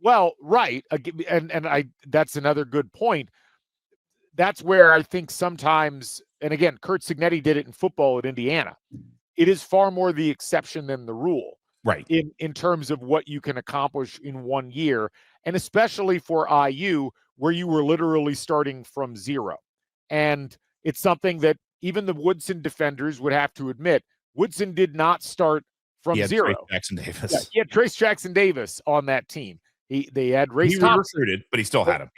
Well, right, and that's another good point. That's where I think sometimes, and again, Curt Cignetti did it in football at Indiana. It is far more the exception than the rule, right? In terms of what you can accomplish in 1 year, and especially for IU, where you were literally starting from zero. And it's something that even the Woodson defenders would have to admit. Woodson did not start from zero. Trace Jackson Davis. Yeah, he had Trace Jackson Davis on that team. They had Race Thompson. He was recruited, but he still had him.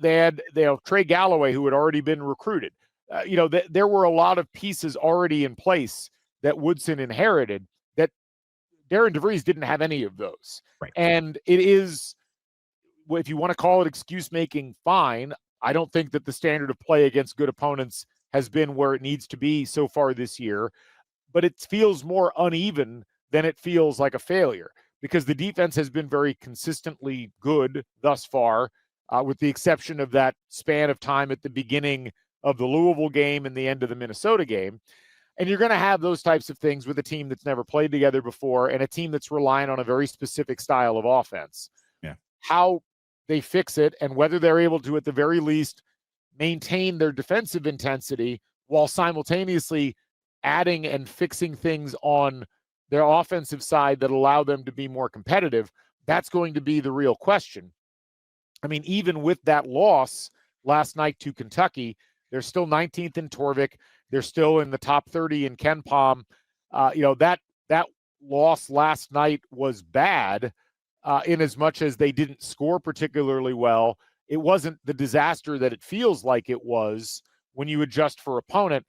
They had Trey Galloway, who had already been recruited. There were a lot of pieces already in place that Woodson inherited that Darian DeVries didn't have any of those. Right. And it is, if you want to call it excuse making, fine. I don't think that the standard of play against good opponents has been where it needs to be so far this year, but it feels more uneven than it feels like a failure, because the defense has been very consistently good thus far, with the exception of that span of time at the beginning of the Louisville game and the end of the Minnesota game. And you're going to have those types of things with a team that's never played together before and a team that's relying on a very specific style of offense. Yeah. How they fix it and whether they're able to, at the very least, maintain their defensive intensity while simultaneously adding and fixing things on their offensive side that allow them to be more competitive, that's going to be the real question. I mean, even with that loss last night to Kentucky, they're still 19th in Torvik. They're still in the top 30 in Ken Pom. That loss last night was bad in as much as they didn't score particularly well. It wasn't the disaster that it feels like it was when you adjust for opponent.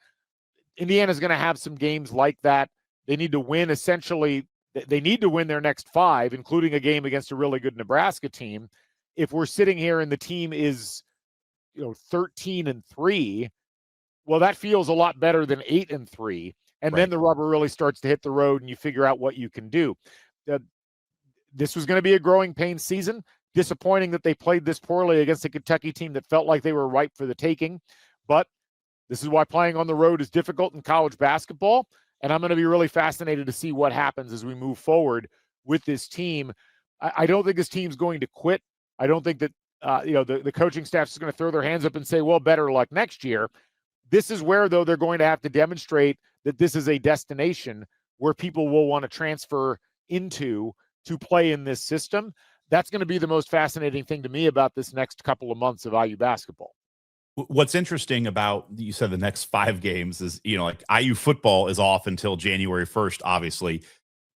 Indiana's going to have some games like that. They need to win, essentially. They need to win their next 5, including a game against a really good Nebraska team. If we're sitting here and the team is 13-3, well, that feels a lot better than 8-3. And Right. then the rubber really starts to hit the road and you figure out what you can do. This was going to be a growing pains season. Disappointing that they played this poorly against a Kentucky team that felt like they were ripe for the taking. But this is why playing on the road is difficult in college basketball. And I'm going to be really fascinated to see what happens as we move forward with this team. I don't think this team's going to quit. I don't think that the coaching staff is going to throw their hands up and say, well, better luck next year. This is where, though, they're going to have to demonstrate that this is a destination where people will want to transfer into to play in this system. That's going to be the most fascinating thing to me about this next couple of months of IU basketball. What's interesting about, you said the next 5 games is, like IU football is off until January 1st, obviously.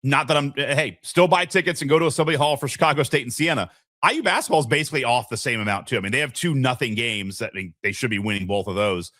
Not that still buy tickets and go to Assembly Hall for Chicago State and Siena. IU basketball is basically off the same amount too. I mean, they have 2-0 games that they should be winning both of those.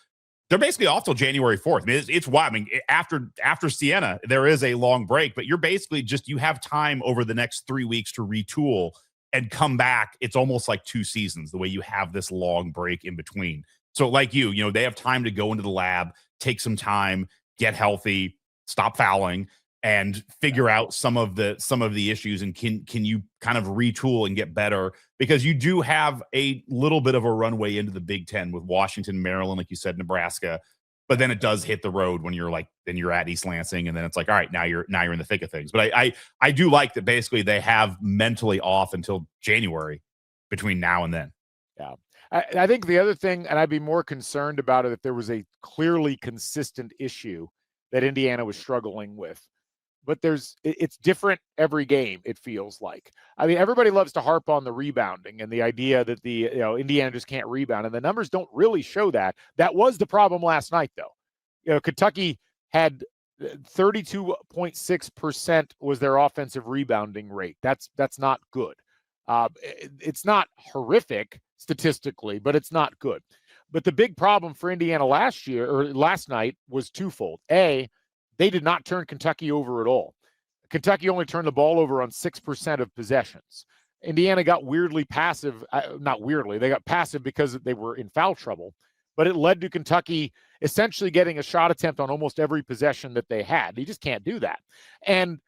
They're basically off till January 4th. I mean, it's wild. I mean, after Siena, there is a long break, but you're basically you have time over the next 3 weeks to retool and come back. It's almost like 2 seasons, the way you have this long break in between. So like they have time to go into the lab, take some time, get healthy, stop fouling, and figure out some of the issues. And can you kind of retool and get better? Because you do have a little bit of a runway into the Big Ten with Washington, Maryland, like you said, Nebraska. But then it does hit the road when you're at East Lansing, and then it's like, all right, now you're in the thick of things. But I do like that basically they have mentally off until January between now and then. Yeah. I think the other thing, and I'd be more concerned about it if there was a clearly consistent issue that Indiana was struggling with. But it's different every game, it feels like. I mean, everybody loves to harp on the rebounding and the idea that Indiana just can't rebound, and the numbers don't really show that. That was the problem last night, though. Kentucky had 32.6% was their offensive rebounding rate. That's not good. It's not horrific statistically, but it's not good. But the big problem for Indiana last night was twofold. A, they did not turn Kentucky over at all. Kentucky only turned the ball over on 6% of possessions. Indiana got weirdly passive. Not weirdly, they got passive because they were in foul trouble, but it led to Kentucky essentially getting a shot attempt on almost every possession that they had. You just can't do that. And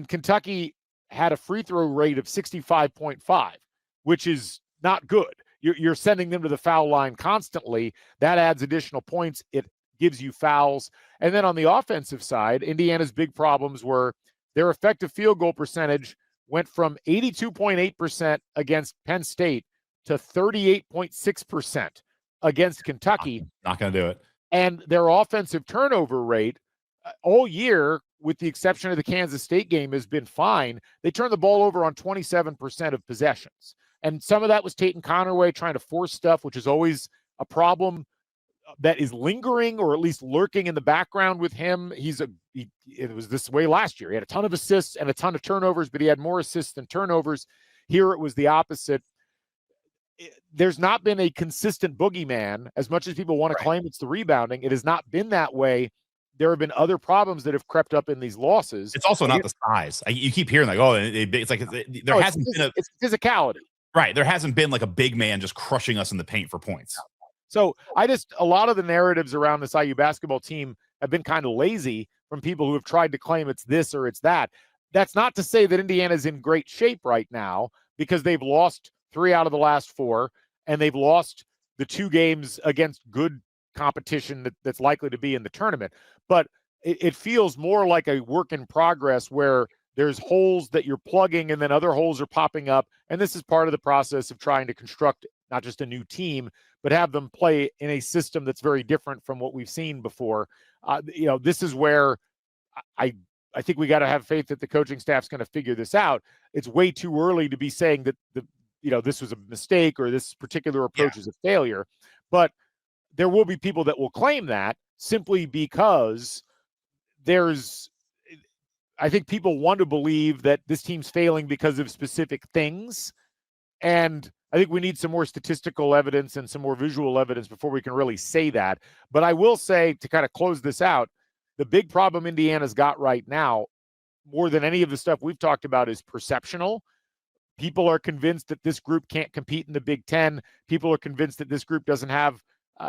Kentucky had a free throw rate of 65.5, which is not good. You're sending them to the foul line constantly. That adds additional points. It gives you fouls. And then on the offensive side, Indiana's big problems were their effective field goal percentage went from 82.8% against Penn State to 38.6% against Kentucky. Not going to do it. And their offensive turnover rate all year, with the exception of the Kansas State game, has been fine. They turned the ball over on 27% of possessions. And some of that was Tate and Conaway trying to force stuff, which is always a problem that is lingering or at least lurking in the background with him. It was this way last year. He had a ton of assists and a ton of turnovers, but he had more assists than turnovers. Here it was the opposite. There's not been a consistent boogeyman. As much as people want to claim it's the rebounding, it has not been that way. There have been other problems that have crept up in these losses. It's also not the size. You keep hearing it's physicality. Right. There hasn't been like a big man just crushing us in the paint for points. So a lot of the narratives around this IU basketball team have been kind of lazy from people who have tried to claim it's this or it's that. That's not to say that Indiana's in great shape right now, because they've lost 3 out of the last 4, and they've lost the 2 games against good competition that's likely to be in the tournament. But it feels more like a work in progress where there's holes that you're plugging and then other holes are popping up. And this is part of the process of trying to construct not just a new team, but have them play in a system that's very different from what we've seen before. This is where I think we got to have faith that the coaching staff's going to figure this out. It's way too early to be saying that this was a mistake or this particular approach is a failure. But there will be people that will claim that simply because I think people want to believe that this team's failing because of specific things. And I think we need some more statistical evidence and some more visual evidence before we can really say that. But I will say, to kind of close this out, the big problem Indiana's got right now, more than any of the stuff we've talked about, is perceptional. People are convinced that this group can't compete in the Big Ten. People are convinced that this group doesn't have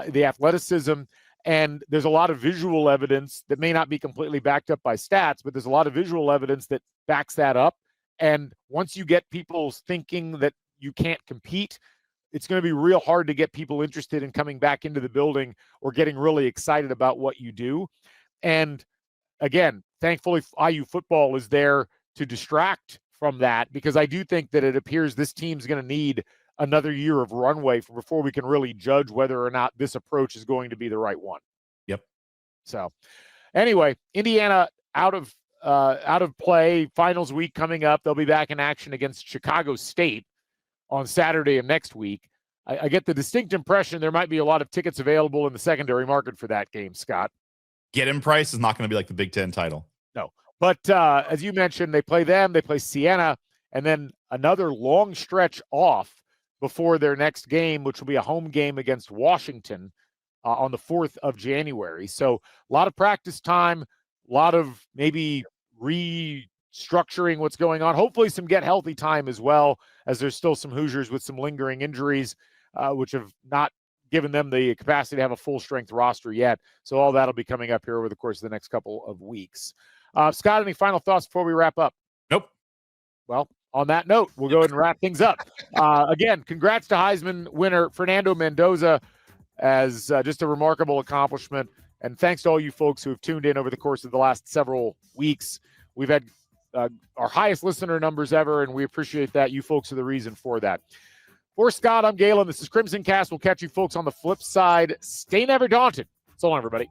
the athleticism. And there's a lot of visual evidence that may not be completely backed up by stats, but there's a lot of visual evidence that backs that up. And once you get people thinking that you can't compete, it's going to be real hard to get people interested in coming back into the building or getting really excited about what you do. And again, thankfully, IU football is there to distract from that, because I do think that it appears this team's going to need another year of runway before we can really judge whether or not this approach is going to be the right one. Yep. So anyway, Indiana out of play, finals week coming up. They'll be back in action against Chicago State on Saturday of next week. I get the distinct impression there might be a lot of tickets available in the secondary market for that game, Scott. Get-in price is not going to be like the Big Ten title. No. But as you mentioned, they play them, they play Siena, and then another long stretch off before their next game, which will be a home game against Washington on the 4th of January. So a lot of practice time, a lot of maybe restructuring what's going on. Hopefully some get healthy time as well, as there's still some Hoosiers with some lingering injuries, which have not given them the capacity to have a full strength roster yet. So all that'll be coming up here over the course of the next couple of weeks. Scott, any final thoughts before we wrap up? Nope. Well, on that note, we'll go ahead and wrap things up. Again, congrats to Heisman winner Fernando Mendoza, as just a remarkable accomplishment. And thanks to all you folks who have tuned in over the course of the last several weeks. We've had our highest listener numbers ever, and we appreciate that. You folks are the reason for that. For Scott, I'm Galen. This is CrimsonCast. We'll catch you folks on the flip side. Stay never daunted. So long, everybody.